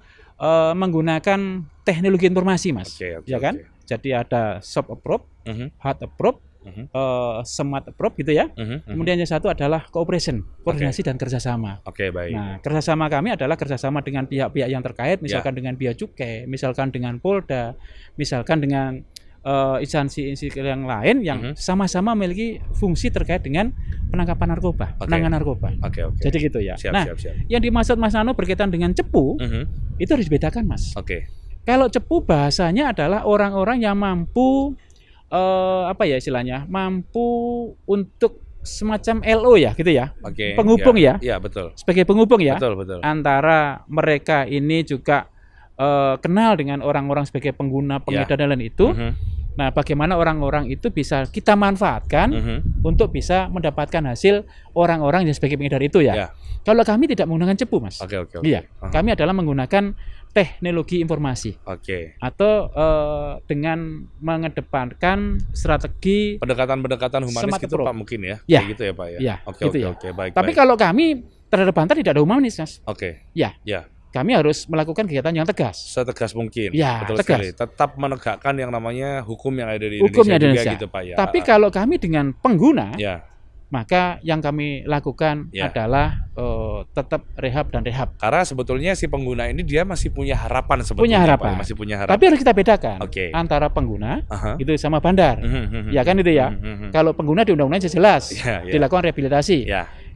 menggunakan teknologi informasi, Mas. Ya kan? Jadi ada soft approach, hard approach, smart approach gitu ya. Kemudian yang satu adalah koordinasi dan kerjasama. Oke, baik. Nah, kerjasama kami adalah kerjasama dengan pihak-pihak yang terkait, misalkan dengan Bea Cukai, misalkan dengan Polda, misalkan dengan instansi yang lain yang sama-sama memiliki fungsi terkait dengan penangkapan narkoba, penanganan narkoba. Jadi gitu ya. Siap. Yang dimaksud Mas Nano berkaitan dengan cepu, itu harus dibedakan, Mas. Kalau cepu bahasanya adalah orang-orang yang mampu mampu untuk semacam LO ya gitu ya. Oke. Penghubung ya. Iya, betul. Sebagai penghubung ya. Betul. Antara mereka ini juga kenal dengan orang-orang sebagai pengguna pengedar dan lain itu. Nah, bagaimana orang-orang itu bisa kita manfaatkan untuk bisa mendapatkan hasil orang-orang yang sebagai pengedar itu ya. Kalau kami tidak menggunakan cepu, Mas. Oke. Iya. Kami adalah menggunakan teknologi informasi. Oke. Atau dengan mengedepankan strategi pendekatan humanis gitu approach. Pak mungkin ya. Ya. Kayak gitu ya Pak ya. Ya, Oke, baik. Tapi kalau kami terhadap bantar tidak ada humanis, Mas. Oke. Ya. Kami harus melakukan kegiatan yang tegas. Setegas mungkin. Ya, betul tegas. sekali. Tetap menegakkan yang namanya hukum yang ada di Hukumnya Indonesia juga gitu Pak ya. Tapi kalau kami dengan pengguna, ya. maka yang kami lakukan adalah tetap rehab dan rehab. Karena sebetulnya si pengguna ini dia masih punya harapan sebetulnya. Punya harapan. Pak, masih punya harapan. Tapi harus kita bedakan antara pengguna itu sama bandar. Ya kan itu ya. Kalau pengguna di undang-undang jelas dilakukan rehabilitasi.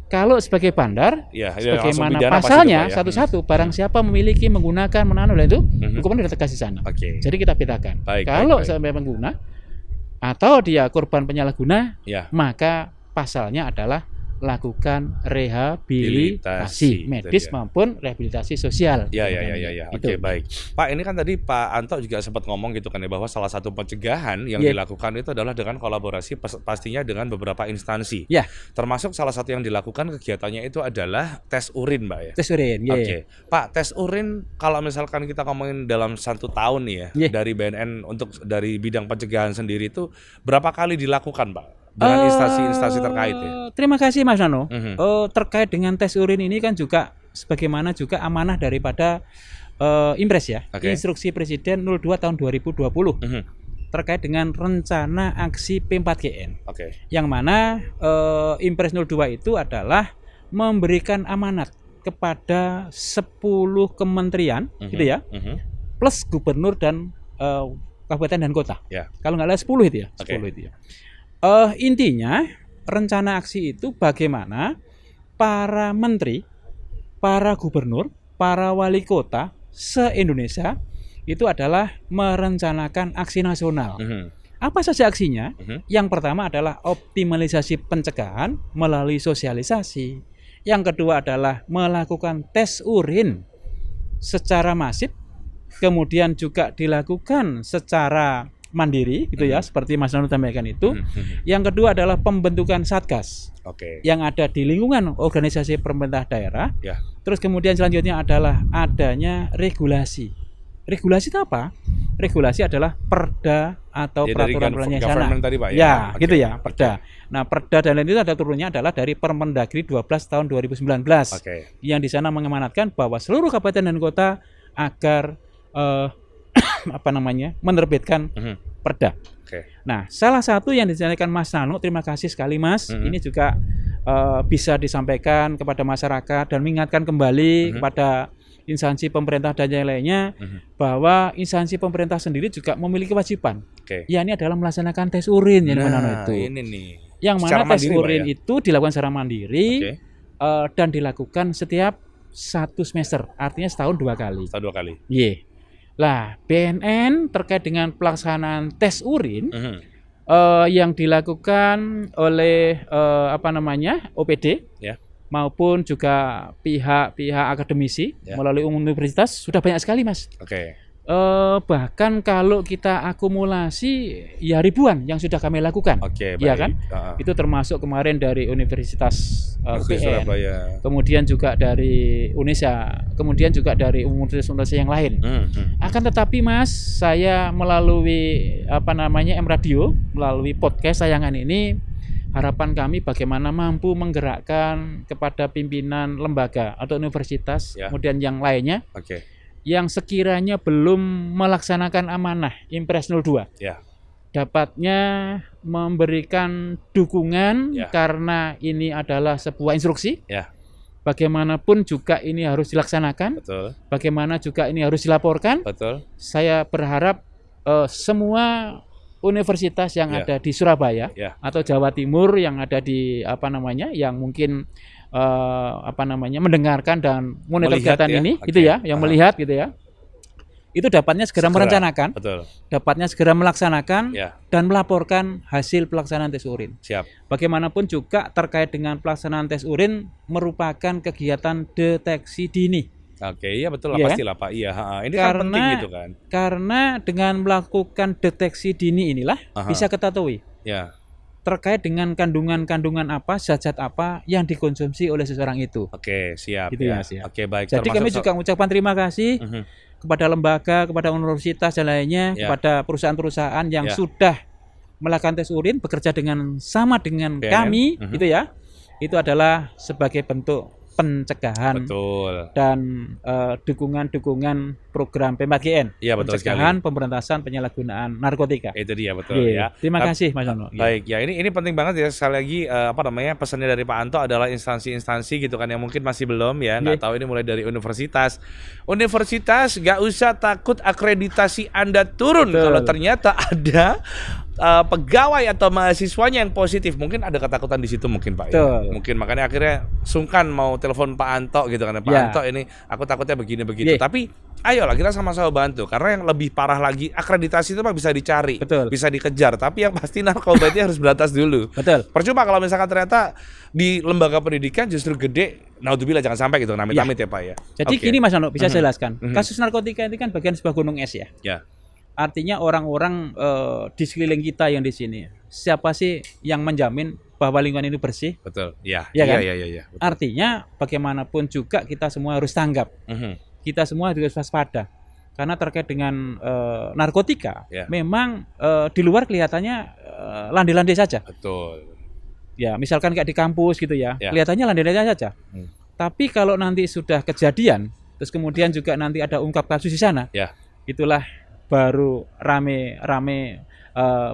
Kalau sebagai bandar, sebagaimana pasalnya satu-satu, barang siapa memiliki, menggunakan, menanam itu, hukuman sudah tegas di sana. Jadi kita bedakan. Kalau sampai pengguna atau dia korban penyalahguna, maka pasalnya adalah lakukan rehabilitasi medis maupun rehabilitasi sosial. Ya. Oke, baik. Pak, ini kan tadi Pak Anto juga sempat ngomong gitu kan ya, bahwa salah satu pencegahan yang dilakukan itu adalah dengan kolaborasi pastinya dengan beberapa instansi. Termasuk salah satu yang dilakukan kegiatannya itu adalah tes urin, Mbak ya. Tes urin, Oke. Pak, tes urin kalau misalkan kita ngomongin dalam 1 tahun nih ya, dari BNN untuk dari bidang pencegahan sendiri itu berapa kali dilakukan, Pak? Dengan instansi-instansi terkait ya. Terima kasih Mas Nano. Terkait dengan tes urin ini kan juga sebagaimana juga amanah daripada Impres ya. Instruksi Presiden 02 tahun 2020 terkait dengan rencana aksi P4GN. Yang mana Impres 02 itu adalah memberikan amanat kepada 10 kementerian gitu ya. Plus gubernur dan kabupaten dan kota. Kalau nggak salah 10 itu ya. 10 itu ya. Intinya rencana aksi itu bagaimana para menteri, para gubernur, para wali kota se-Indonesia itu adalah merencanakan aksi nasional. Apa saja aksinya? Yang pertama adalah optimalisasi pencegahan melalui sosialisasi. Yang kedua adalah melakukan tes urin secara masif, kemudian juga dilakukan secara mandiri gitu ya, seperti Mas Nanu sampaikan itu. Yang kedua adalah pembentukan satgas yang ada di lingkungan organisasi pemerintah daerah. Terus kemudian selanjutnya adalah adanya regulasi. Regulasi itu apa? Regulasi adalah perda atau peraturan pelaksana. Gitu ya, perda. Nah, perda dan lain itu ada turunnya adalah dari Permendagri 12 tahun 2019. Yang di sana mengamanatkan bahwa seluruh kabupaten dan kota agar menerbitkan perda. Nah, salah satu yang disampaikan Mas Nano, terima kasih sekali Mas. Ini juga bisa disampaikan kepada masyarakat dan mengingatkan kembali kepada instansi pemerintah dan yang lainnya bahwa instansi pemerintah sendiri juga memiliki kewajiban. Ya, ini adalah melaksanakan tes urin yang mana itu. Ini nih. Yang mana tes urin itu dilakukan secara mandiri dan dilakukan setiap 1 semester, artinya setahun 2 kali. Lah, BNN terkait dengan pelaksanaan tes urin yang dilakukan oleh OPD maupun juga pihak akademisi melalui universitas sudah banyak sekali Mas. Bahkan kalau kita akumulasi ya ribuan yang sudah kami lakukan. Ya kan? Itu termasuk kemarin dari Universitas UPN, kemudian juga dari UNESA, kemudian juga dari universitas yang lain. Akan tetapi Mas, saya melalui M Radio, melalui podcast sayangan ini, harapan kami bagaimana mampu menggerakkan kepada pimpinan lembaga atau universitas, kemudian yang lainnya yang sekiranya belum melaksanakan amanah Impres 02 dapatnya memberikan dukungan karena ini adalah sebuah instruksi. Bagaimanapun juga ini harus dilaksanakan. Bagaimana juga ini harus dilaporkan. Saya berharap semua universitas yang ada di Surabaya atau Jawa Timur yang ada di yang mungkin mendengarkan dan monitor kegiatan ini yang melihat gitu ya, itu dapatnya segera merencanakan, betul. dapatnya segera melaksanakan, Ya, dan melaporkan hasil pelaksanaan tes urin. siap. Bagaimanapun juga terkait dengan pelaksanaan tes urin merupakan kegiatan deteksi dini. Oke, iya betul lah, Iya kan? pastilah Pak. Iya, ini kan penting gitu kan. Karena dengan melakukan deteksi dini inilah bisa ketahui Ya, terkait dengan kandungan-kandungan apa, zat-zat apa yang dikonsumsi oleh seseorang itu. oke, siap Gitu ya, ya. Mas, ya. Oke, baik. Jadi kami juga mengucapkan terima kasih kepada lembaga, kepada universitas dan lainnya, Ya. kepada perusahaan-perusahaan yang Ya. sudah melakukan tes urin bekerja sama dengan BNN. kami, gitu ya. Itu adalah sebagai bentuk pencegahan betul. dan dukungan program P4GN, Iya, betul sekali. pencegahan pemberantasan penyalahgunaan narkotika. Itu dia betul Iya. ya. Terima kasih Mas Ono. Iya. Baik, ya ini penting banget ya, sekali lagi pesannya dari Pak Anto adalah instansi-instansi gitu kan yang mungkin masih belum ya, nggak tahu ini mulai dari universitas. Universitas nggak usah takut akreditasi Anda turun kalau ternyata ada pegawai atau mahasiswanya yang positif. Mungkin ada ketakutan di situ mungkin Pak ya. Mungkin makanya akhirnya sungkan mau telepon Pak Anto gitu kan. Pak Anto ini aku takutnya begini begitu. Tapi ayolah kita sama-sama bantu, karena yang lebih parah lagi akreditasi itu mah bisa dicari, bisa dikejar, tapi yang pasti narkoba itu harus berantas dulu. Percuma kalau misalkan ternyata di lembaga pendidikan justru gede, naudzubillah jangan sampai gitu, amit-amit ya Pak ya. Jadi gini Mas Ono, bisa jelaskan. Kasus narkotika itu kan bagian sebuah gunung es ya. Ya. Artinya orang-orang di sekeliling kita yang di sini, siapa sih yang menjamin bahwa lingkungan ini bersih? Betul. Iya. Kan? Iya. Artinya bagaimanapun juga kita semua harus tanggap. Kita semua harus waspada. Karena terkait dengan narkotika, memang di luar kelihatannya landai-landai saja. Betul. Ya, misalkan kayak di kampus gitu ya, kelihatannya landai-landai saja. Tapi kalau nanti sudah kejadian, terus kemudian juga nanti ada ungkap kasus di sana, itulah baru rame-rame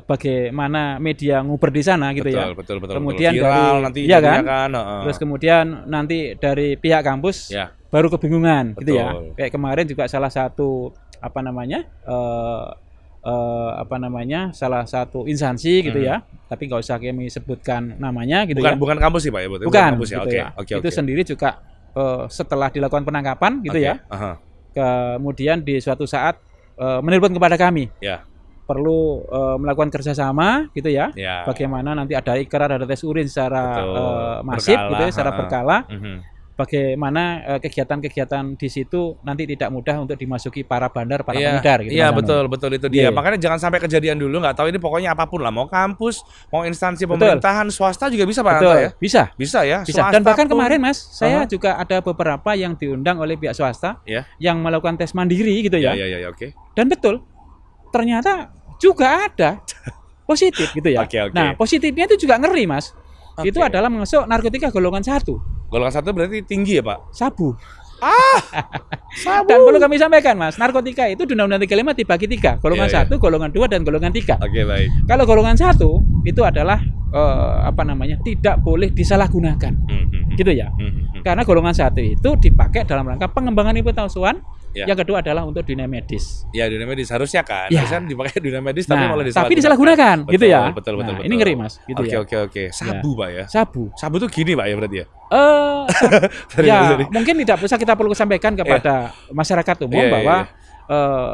bagaimana media nguber di sana gitu ya. Betul. Kemudian viral dari, nanti ya kan? Terus kemudian nanti dari pihak kampus baru kebingungan gitu ya. Kayak kemarin juga salah satu salah satu instansi gitu ya. Tapi nggak usah kami sebutkan namanya gitu ya. Bukan kampus sih Pak ya, bukan kampus ya. Gitu Oke. Itu sendiri juga setelah dilakukan penangkapan gitu ya. Kemudian di suatu saat menelpon kepada kami, perlu melakukan kerjasama gitu ya. Bagaimana nanti ada ikrar, ada tes urin secara masif gitu ya, secara berkala. Bagaimana kegiatan-kegiatan di situ nanti tidak mudah untuk dimasuki para bandar, para pengedar gitu. Iya, betul itu dia. Makanya jangan sampai kejadian dulu, nggak tahu ini, pokoknya apapun lah, mau kampus, mau instansi pemerintahan, swasta juga bisa Pak Anto ya. Bisa ya. Dan bahkan kemarin Mas, saya juga ada beberapa yang diundang oleh pihak swasta yang melakukan tes mandiri gitu ya. Iya, oke. Dan betul, ternyata juga ada positif gitu ya. Nah, positifnya itu juga ngeri Mas. Itu adalah masuk narkotika golongan 1. Golongan 1 berarti tinggi ya Pak? Sabu. Sabu. Dan perlu kami sampaikan Mas, narkotika itu di Undang-Undang 35 dibagi 3, golongan 1, golongan 2 dan golongan 3. Oke, baik. Kalau golongan 1 itu adalah tidak boleh disalahgunakan. Gitu ya. Karena golongan 1 itu dipakai dalam rangka pengembangan ilmu pengetahuan. Yang kedua adalah untuk dunia medis. Ya, dunia medis harusnya kan. Harusnya dipakai dunia medis tapi malah disalahgunakan. Tapi disalahgunakan gitu ya. Betul. Ini ngeri Mas, gitu ya. Oke. Sabu Pak ya. Sabu tuh gini Pak ya berarti ya? Mungkin tidak usah kita perlu sampaikan kepada masyarakat umum bahwa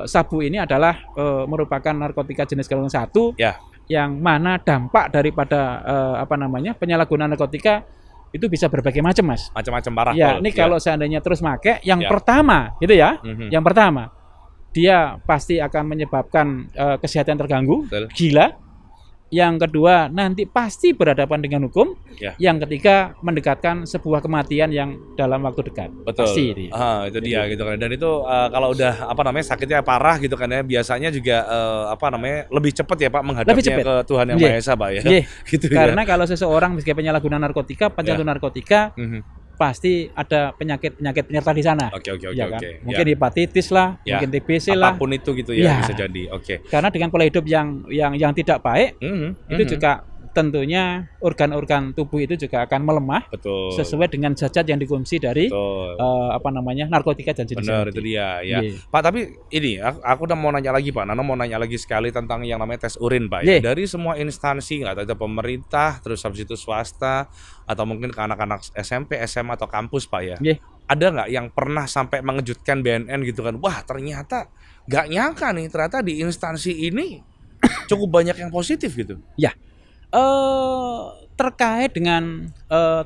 sabu ini adalah merupakan narkotika jenis golongan 1 yang mana dampak daripada penyalahgunaan narkotika itu bisa berbagai macam Mas. Macam-macam parah. Ini kalau seandainya terus make, yang pertama gitu ya. Yang pertama, dia pasti akan menyebabkan kesehatan terganggu, gila. Yang kedua, nanti pasti berhadapan dengan hukum. Yang ketiga, mendekatkan sebuah kematian yang dalam waktu dekat. Betul. Pasti itu dia gitu kan. Dan itu kalau udah sakitnya parah gitu kan ya, biasanya juga lebih cepat ya Pak menghadapnya ke Tuhan Yang Maha Esa Pak ya. Gitu karena kalau seseorang meski penyalahguna narkotika, pecandu narkotika, pasti ada penyakit penyerta di sana. Oke. Mungkin hepatitis lah, mungkin TBC lah. Apapun itu gitu ya, bisa jadi. Karena dengan pola hidup yang tidak baik, itu juga tentunya organ-organ tubuh itu juga akan melemah. Betul. Sesuai dengan zat-zat yang dikonsumsi dari narkotika dan jenis. Benar, itu dia ya. Pak, tapi ini aku udah mau nanya lagi Pak. Nano mau nanya lagi sekali tentang yang namanya tes urin Pak. Dari semua instansi, nggak tahu itu pemerintah, terus habis itu swasta, atau mungkin ke anak-anak SMP, SMA atau kampus Pak ya. ada nggak yang pernah sampai mengejutkan BNN gitu kan? Wah, ternyata nggak nyangka nih, ternyata di instansi ini cukup banyak yang positif gitu. Ya, terkait dengan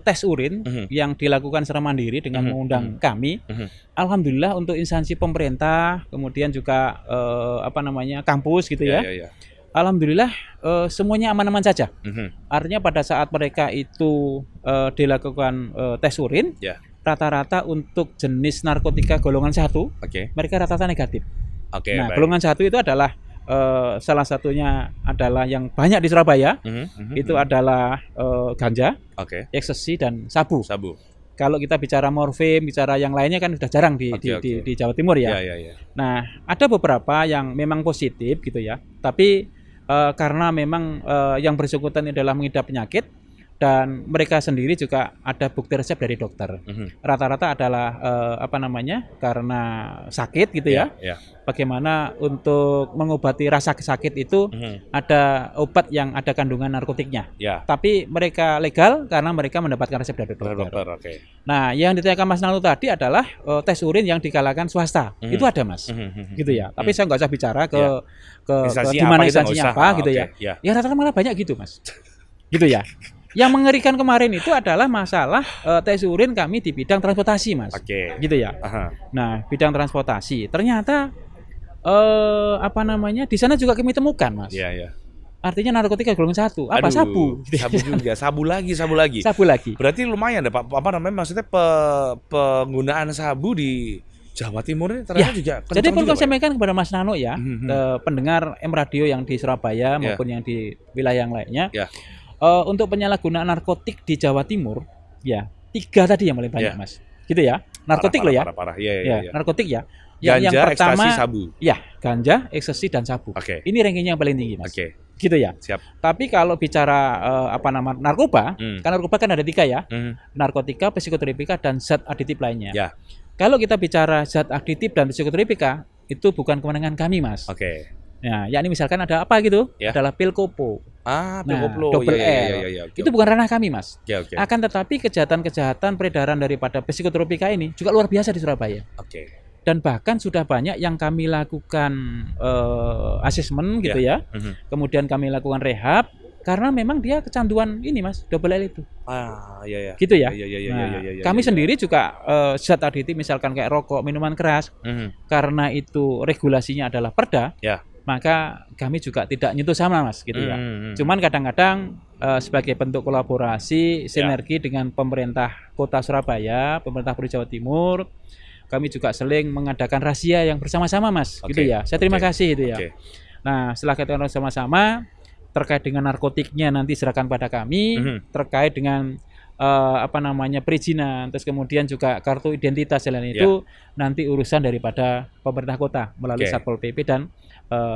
tes urin yang dilakukan secara mandiri dengan mengundang kami, alhamdulillah untuk instansi pemerintah, kemudian juga kampus gitu ya. Alhamdulillah semuanya aman-aman saja. Artinya pada saat mereka itu dilakukan tes urin, rata-rata untuk jenis narkotika golongan 1, mereka rata-rata negatif. Nah, golongan 1 itu adalah salah satunya adalah yang banyak di Surabaya, itu adalah ganja, ekstasi dan sabu. Kalau kita bicara morfin, bicara yang lainnya kan sudah jarang di Jawa Timur ya. Nah, ada beberapa yang memang positif gitu ya, tapi karena memang yang bersangkutan adalah mengidap penyakit dan mereka sendiri juga ada bukti resep dari dokter. Rata-rata adalah karena sakit gitu ya. Bagaimana untuk mengobati rasa sakit itu ada obat yang ada kandungan narkotiknya. Tapi mereka legal karena mereka mendapatkan resep dari dokter. Nah, yang ditanyakan Mas Nano tadi adalah tes urin yang digalakan swasta. Itu ada Mas. Gitu ya. Tapi saya nggak usah bicara ke di mana instansinya apa gitu ya. Ya rata-rata malah banyak gitu Mas. Gitu ya. Yang mengerikan kemarin itu adalah masalah tes urin kami di bidang transportasi Mas. Gitu ya. Nah, bidang transportasi. Ternyata di sana juga kami temukan Mas. Artinya narkotika golongan 1. Apa? Aduh, sabu. Sabu juga, sabu lagi. Sabu lagi. Berarti lumayan deh Pak. Maksudnya penggunaan sabu di Jawa Timur ini ternyata juga kencang. Jadi perlu saya sampaikan kepada Mas Nano ya, pendengar M Radio yang di Surabaya maupun yang di wilayah yang lainnya. Untuk penyalahgunaan narkotik di Jawa Timur, 3 tadi yang paling banyak Mas. Gitu ya. Narkotik parah. Narkotik ya. Ganja, yang pertama, ekstasi, sabu. Ganja, ekstasi dan sabu. Ini rankingnya yang paling tinggi Mas. Gitu ya. Siap. Tapi kalau bicara narkoba, kan narkoba kan ada 3 ya. Narkotika, psikotropika dan zat aditif lainnya. Kalau kita bicara zat aditif dan psikotropika, itu bukan kewenangan kami Mas. Nah, yakni misalkan ada apa gitu, adalah pil kopo. Pil koplo. Double L. Itu bukan ranah kami Mas. Akan tetapi kejahatan-kejahatan peredaran daripada psikotropika ini juga luar biasa di Surabaya. Dan bahkan sudah banyak yang kami lakukan asesmen gitu ya. Kemudian kami lakukan rehab karena memang dia kecanduan ini Mas, double L itu. Gitu ya. Kami sendiri juga zat aditif misalkan kayak rokok, minuman keras, karena itu regulasinya adalah Perda. Maka kami juga tidak nyentuh sama Mas gitu ya. Cuman kadang-kadang sebagai bentuk kolaborasi, sinergi dengan pemerintah Kota Surabaya, pemerintah Provinsi Jawa Timur, kami juga sering mengadakan razia yang bersama-sama Mas gitu ya. Saya terima kasih itu ya. Nah, setelah kita bersama-sama terkait dengan narkotiknya nanti serahkan pada kami, terkait dengan perizinan, terus kemudian juga kartu identitas dan itu nanti urusan daripada pemerintah kota melalui Satpol PP dan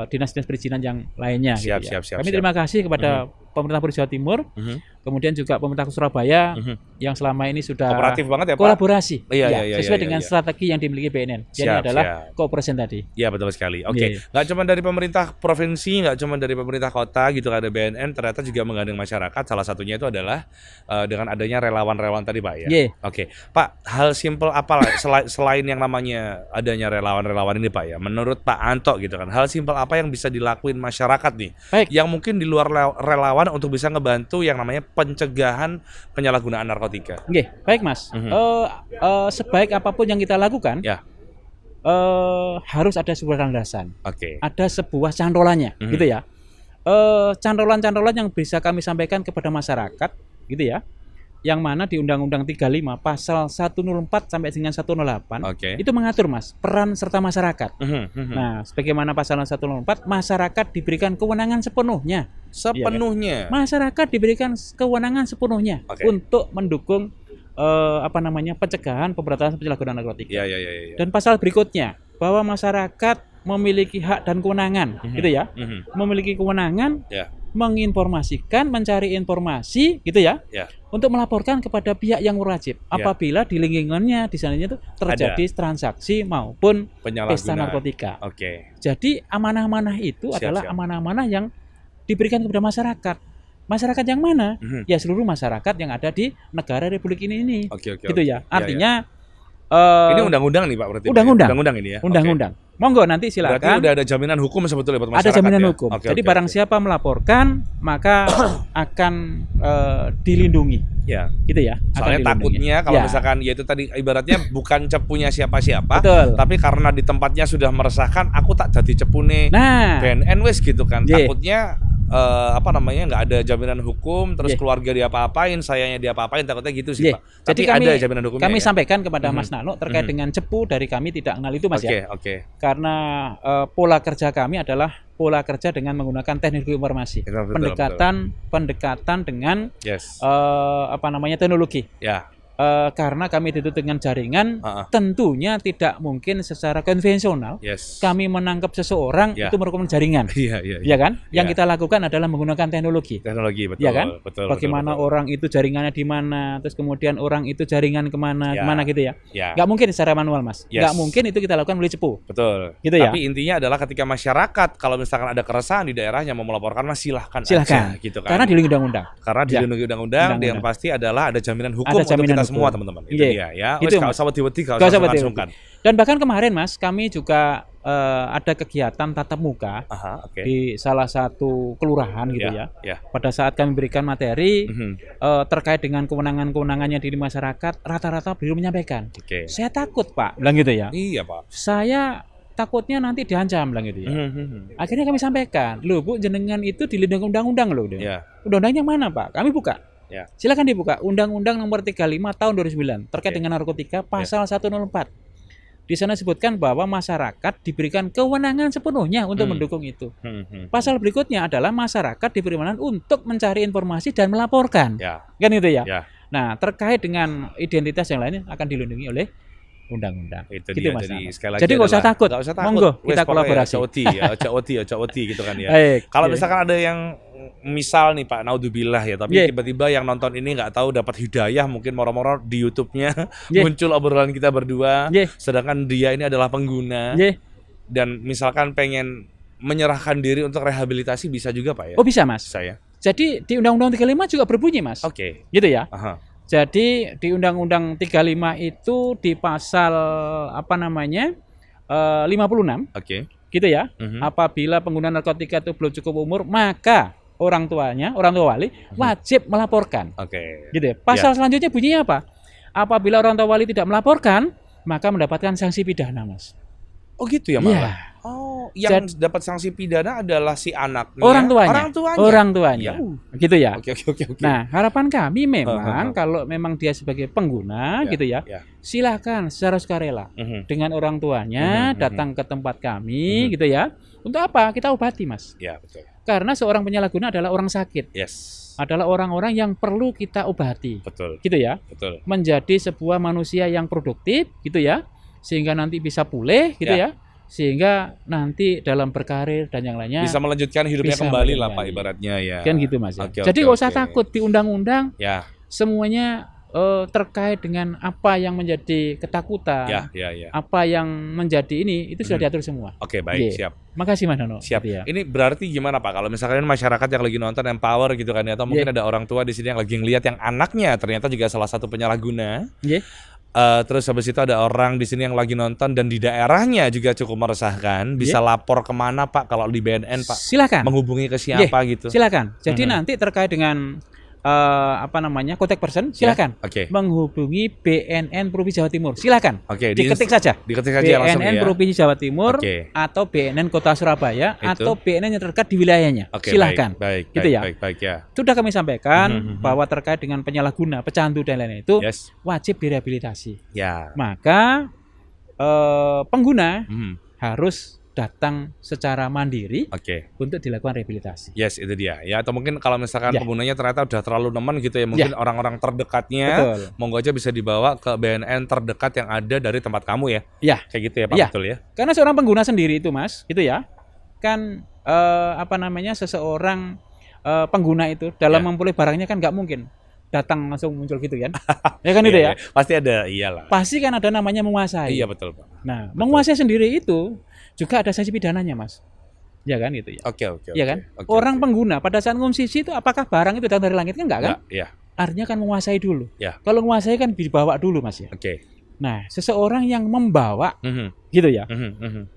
dinas-dinas perizinan yang lainnya. Siap. Kami terima kasih kepada pemerintah Provinsi Jawa Timur, kemudian juga pemerintah Surabaya yang selama ini sudah kooperatif banget ya Pak. Kolaborasi, sesuai dengan strategi yang dimiliki BNN. Jadi adalah cooperation tadi. Iya betul sekali. Nggak cuma dari pemerintah provinsi, nggak cuma dari pemerintah kota gitu ada BNN, ternyata juga menggandeng masyarakat. Salah satunya itu adalah dengan adanya relawan-relawan tadi Pak ya. Pak, hal simpel apa selain yang namanya adanya relawan-relawan ini Pak ya? Menurut Pak Anto gitu kan, hal simpel apa yang bisa dilakuin masyarakat nih? Yang mungkin di luar relawan untuk bisa ngebantu yang namanya pencegahan penyalahgunaan narkotika. Baik Mas. Sebaik apapun yang kita lakukan, harus ada sebuah landasan. Ada sebuah cantolannya, gitu ya. Cantolan-cantolan yang bisa kami sampaikan kepada masyarakat, gitu ya. Yang mana di Undang-Undang 35 pasal 104 sampai dengan 108 itu mengatur Mas peran serta masyarakat. Nah, sebagaimana pasal 104 masyarakat diberikan kewenangan sepenuhnya. Masyarakat diberikan kewenangan sepenuhnya untuk mendukung pencegahan pemberantasan penyalahgunaan narkotika. Dan pasal berikutnya bahwa masyarakat memiliki hak dan kewenangan, gitu ya. Memiliki kewenangan menginformasikan, mencari informasi, gitu ya. Untuk melaporkan kepada pihak yang berwajib apabila di lingkungannya di sananya itu terjadi transaksi maupun pesta narkotika. Jadi amanah-amanah itu adalah amanah-amanah yang diberikan kepada masyarakat. Masyarakat yang mana? Ya seluruh masyarakat yang ada di negara Republik ini. Gitu ya. Artinya Ini undang-undang nih Pak berarti. Undang-undang ini ya. Undang-undang. Monggo nanti silakan. Berarti udah ada jaminan hukum sebetulnya buat masyarakat. Ada jaminan ya? hukum. Jadi barang siapa melaporkan maka akan dilindungi. Ya. Gitu ya. Soalnya takutnya kalau misalkan ya itu tadi ibaratnya bukan cepunya siapa-siapa, betul. tapi karena di tempatnya sudah meresahkan, aku tak jadi cepune BNN wes gitu kan. Takutnya nggak ada jaminan hukum, terus keluarga diapa-apain, sayanya diapa-apain, takutnya gitu sih Pak. Jadi tapi ada jaminan hukumnya. Kami sampaikan kepada Mas Nano terkait dengan cepu dari kami tidak kenal itu Mas ya. Karena pola kerja kami adalah pola kerja dengan menggunakan teknologi informasi, pendekatan dengan teknologi. Karena kami ditutup dengan jaringan, tentunya tidak mungkin secara konvensional kami menangkap seseorang itu merupakan jaringan, ya kan? Yang kita lakukan adalah menggunakan teknologi, betul, ya kan? Bagaimana orang itu jaringannya di mana, terus kemudian orang itu jaringan kemana gitu ya? Nggak mungkin secara manual Mas, nggak mungkin itu kita lakukan melalui cepu, betul. Gitu ya? Tapi intinya adalah ketika masyarakat kalau misalkan ada keresahan di daerahnya mau melaporkan, Mas silahkan aja, gitu kan? Karena dilindungi undang-undang. Karena dilindungi undang-undang, yang pasti adalah ada jaminan hukum untuk kita semua teman-teman. Itu dia ya. Itu Mas. Gak usah sungkan. Dan bahkan kemarin Mas, kami juga ada kegiatan tatap muka di salah satu kelurahan gitu ya. Pada saat kami berikan materi terkait dengan kewenangan-kewenangannya di masyarakat, rata-rata beliau menyampaikan, saya takut Pak, bilang gitu ya. Iya Pak. Saya takutnya nanti diancam, bilang gitu ya. Akhirnya kami sampaikan, loh Bu, jenengan itu dilindungi undang-undang loh. Undang-undang yang mana Pak? Kami buka. Silakan dibuka Undang-Undang Nomor 35 Tahun 2009 terkait dengan narkotika pasal 104. Di sana disebutkan bahwa masyarakat diberikan kewenangan sepenuhnya untuk mendukung itu. Pasal berikutnya adalah masyarakat diberi kewenangan untuk mencari informasi dan melaporkan. Kan itu ya. Nah, terkait dengan identitas yang lainnya akan dilindungi oleh undang-undang. Itu gitu, dia. Mas. Jadi nggak usah takut. Monggo kita kolaborasi. Oti gitu kan ya. Kalau misalkan ada yang misal nih Pak, naudzubillah ya, tapi tiba-tiba yang nonton ini nggak tahu dapat hidayah, mungkin moro-moro di YouTube-nya muncul obrolan kita berdua, sedangkan dia ini adalah pengguna, dan misalkan pengen menyerahkan diri untuk rehabilitasi, bisa juga Pak ya? Oh bisa Mas. Saya. Jadi di Undang-Undang 35 juga berbunyi Mas. Gitu ya. Jadi di Undang-Undang 35 itu di pasal 56. Gitu ya. Apabila pengguna narkotika itu belum cukup umur, maka orang tua wali wajib melaporkan. Gitu ya. Pasal selanjutnya bunyinya apa? Apabila orang tua wali tidak melaporkan, maka mendapatkan sanksi pidana, Mas. Oh gitu ya malah. Yang dapat sanksi pidana adalah si anaknya, orang tuanya. Gitu ya. Oke. Nah, harapan kami memang kalau memang dia sebagai pengguna gitu ya, silakan secara sukarela dengan orang tuanya datang ke tempat kami gitu ya. Untuk apa? Kita obati, Mas. Betul. Karena seorang penyalahguna adalah orang sakit. Adalah orang-orang yang perlu kita obati. Betul. Gitu ya. Betul. Menjadi sebuah manusia yang produktif gitu ya. Sehingga nanti bisa pulih gitu ya. Sehingga nanti dalam berkarir dan yang lainnya bisa melanjutkan hidupnya kembali lah Pak, ibaratnya ya. Kan gitu Mas ya. Jadi nggak usah takut di undang-undang. Semuanya terkait dengan apa yang menjadi ketakutan, apa yang menjadi ini itu sudah diatur semua. Baik, siap. Makasih Mas Nono. Siap. Ini berarti gimana Pak kalau misalkan masyarakat yang lagi nonton empower gitu kan ya, atau mungkin ada orang tua di sini yang lagi ngelihat yang anaknya ternyata juga salah satu penyalahguna. Terus habis itu ada orang di sini yang lagi nonton dan di daerahnya juga cukup meresahkan, bisa lapor kemana Pak kalau di BNN Pak? Silakan. Menghubungi ke siapa gitu? Silakan. Jadi nanti terkait dengan kontak person, silakan menghubungi BNN Provinsi Jawa Timur. Silakan. Diketik saja. Langsung BNN Provinsi Jawa Timur atau BNN Kota Surabaya atau BNN yang terdekat di wilayahnya. Silakan. Baik. Gitu ya. Sudah kami sampaikan bahwa terkait dengan penyalahguna, pecandu dan lain-lain itu wajib direhabilitasi. Maka pengguna harus datang secara mandiri untuk dilakukan rehabilitasi. Itu dia ya. Atau mungkin kalau misalkan penggunanya ternyata udah terlalu nemen gitu ya, mungkin orang-orang terdekatnya monggo aja bisa dibawa ke BNN terdekat yang ada dari tempat kamu ya. Kayak gitu ya Pak, betul ya. Karena seorang pengguna sendiri itu Mas, gitu ya. Kan seseorang pengguna itu dalam memperoleh barangnya kan nggak mungkin datang langsung muncul gitu kan. Ya kan itu ya. Pasti ada, iyalah. Pasti kan ada namanya menguasai. Iya betul Pak. Nah, menguasai sendiri itu juga ada sanksi pidananya Mas. Ya kan itu ya. Ya kan? Orang pengguna pada saat ngonsumsi itu apakah barang itu datang dari langit kan enggak kan? Artinya kan menguasai dulu. Kalau menguasai kan dibawa dulu Mas ya. Nah, seseorang yang membawa gitu ya,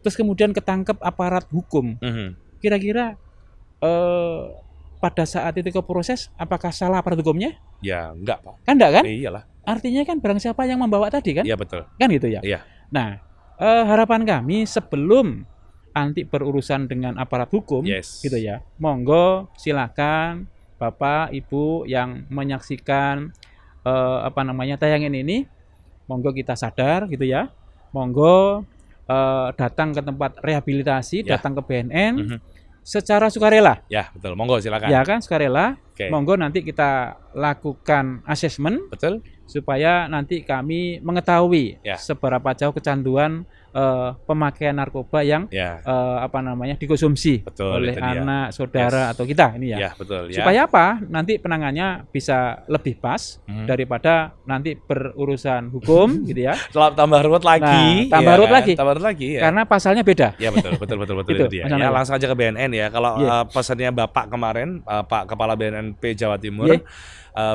terus kemudian ketangkep aparat hukum, kira-kira pada saat itu ke proses, apakah salah aparat hukumnya? Ya enggak Pak. Kan enggak kan? Iyalah. Artinya kan barang siapa yang membawa tadi kan? Iya betul. Kan gitu ya. Iya. Nah, harapan kami sebelum nanti berurusan dengan aparat hukum, gitu ya, monggo silakan Bapak Ibu yang menyaksikan tayangan ini, monggo kita sadar gitu ya, monggo datang ke tempat rehabilitasi, datang ke BNN secara sukarela. Ya betul, monggo silakan. Ya kan, sukarela. Monggo nanti kita lakukan asesmen. Betul. Supaya nanti kami mengetahui seberapa jauh kecanduan pemakaian narkoba yang dikonsumsi oleh anak, saudara atau kita ini ya. Betul, supaya apa? Nanti penangannya bisa lebih pas daripada nanti berurusan hukum gitu ya. Tambah ruwet lagi. Tambah ruwet lagi. Ya. Karena pasalnya beda. Ya betul itu dia. Ya langsung aja ke BNN ya. Kalau pesannya Bapak kemarin, Pak Kepala BNNP Jawa Timur,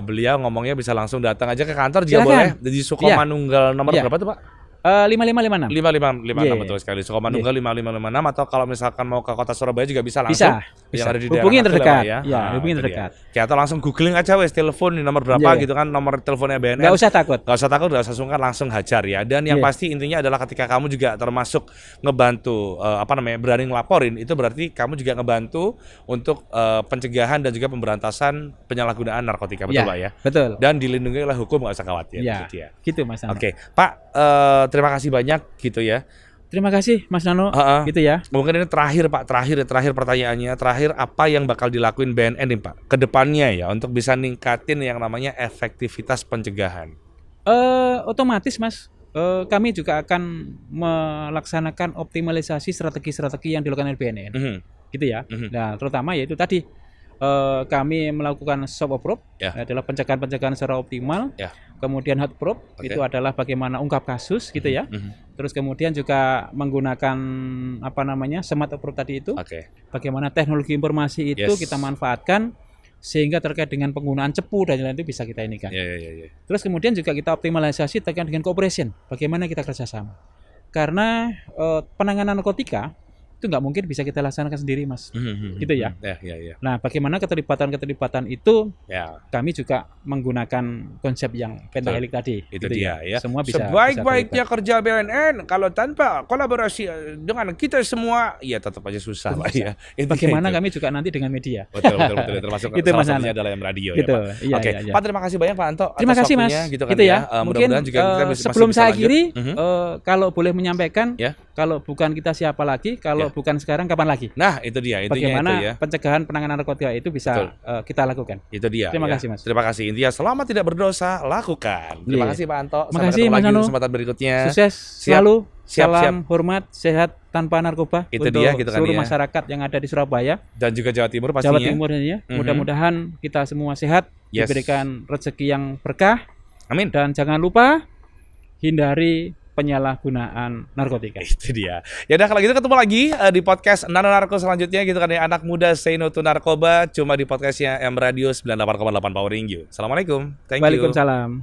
beliau ngomongnya bisa langsung datang aja ke kantor juga boleh di Sukomanunggal nomor berapa tuh Pak? 5556. 5556 betul sekali. Sukomanunggal 5556 atau kalau misalkan mau ke kota Surabaya juga bisa langsung. Bisa. Yang ada di hubungi terdekat. Ya, hubungi terdekat. Kayak atau langsung googling aja wes telepon di nomor berapa gitu kan, nomor teleponnya BNN. Enggak usah takut, enggak usah sungkan, langsung hajar ya. Dan yang pasti intinya adalah ketika kamu juga termasuk ngebantu berani ngelaporin, itu berarti kamu juga ngebantu untuk pencegahan dan juga pemberantasan penyalahgunaan narkotika, betul Pak ya? Betul. Dan dilindungi oleh hukum, enggak usah khawatir gitu Mas Nano. Oke, Pak, terima kasih banyak gitu ya. Terima kasih Mas Nano gitu ya. Mungkin ini terakhir Pak, terakhir pertanyaannya. Terakhir, apa yang bakal dilakuin BNN nih Pak ke depannya ya untuk bisa ningkatin yang namanya efektivitas pencegahan? Otomatis Mas, kami juga akan melaksanakan optimalisasi strategi-strategi yang dilakukan oleh BNN. Gitu ya. Nah, terutama yaitu tadi kami melakukan soft approach adalah pencegahan secara optimal. Kemudian hard approach itu adalah bagaimana ungkap kasus gitu ya. Terus kemudian juga menggunakan smart approach tadi itu. Bagaimana teknologi informasi itu kita manfaatkan sehingga terkait dengan penggunaan cepu dan lain-lain itu bisa kita ini kan. Terus kemudian juga kita optimalisasi terkait dengan cooperation. Bagaimana kita kerjasama. Karena penanganan narkotika itu nggak mungkin bisa kita laksanakan sendiri Mas, gitu ya. Nah, bagaimana keterlibatan itu kami juga menggunakan konsep yang pentahelik tadi. Itu gitu dia ya. Semua bisa. Sebaik-baiknya kerja BNN kalau tanpa kolaborasi dengan kita semua, ya tetap aja susah Pak ya. Bagaimana kami juga nanti dengan media. Betul. Termasuk salah satunya adalah yang radio gitu, ya Pak. Pak, terima kasih banyak Pak Anto. Terima kasih Mas. Gitu kan ya. Mungkin juga sebelum saya akhiri, kalau boleh menyampaikan, kalau bukan kita siapa lagi, kalau bukan sekarang kapan lagi? Nah, itu dia intinya. Bagaimana pencegahan penanganan narkotika itu bisa kita lakukan. Itu dia. Terima kasih Mas. Terima kasih. Intinya selama tidak berdosa lakukan. Terima kasih Pak Anto. Terima kasih Mas Nano. Kesempatan berikutnya. Sukses selalu. Salam hormat, sehat tanpa narkoba itu untuk dia, gitu kan, seluruh masyarakat yang ada di Surabaya dan juga Jawa Timur pastinya. Jawa Timur ya. Mudah-mudahan kita semua sehat, diberikan rezeki yang berkah. Amin. Dan jangan lupa hindari penyalahgunaan narkotika. Itu dia. Ya udah kalau gitu ketemu lagi di podcast Nano Narko selanjutnya gitu kan ya, anak muda say no to narkoba, cuma di podcastnya M Radio 98,8 Power Ring You. Assalamualaikum. Thank you. Waalaikumsalam.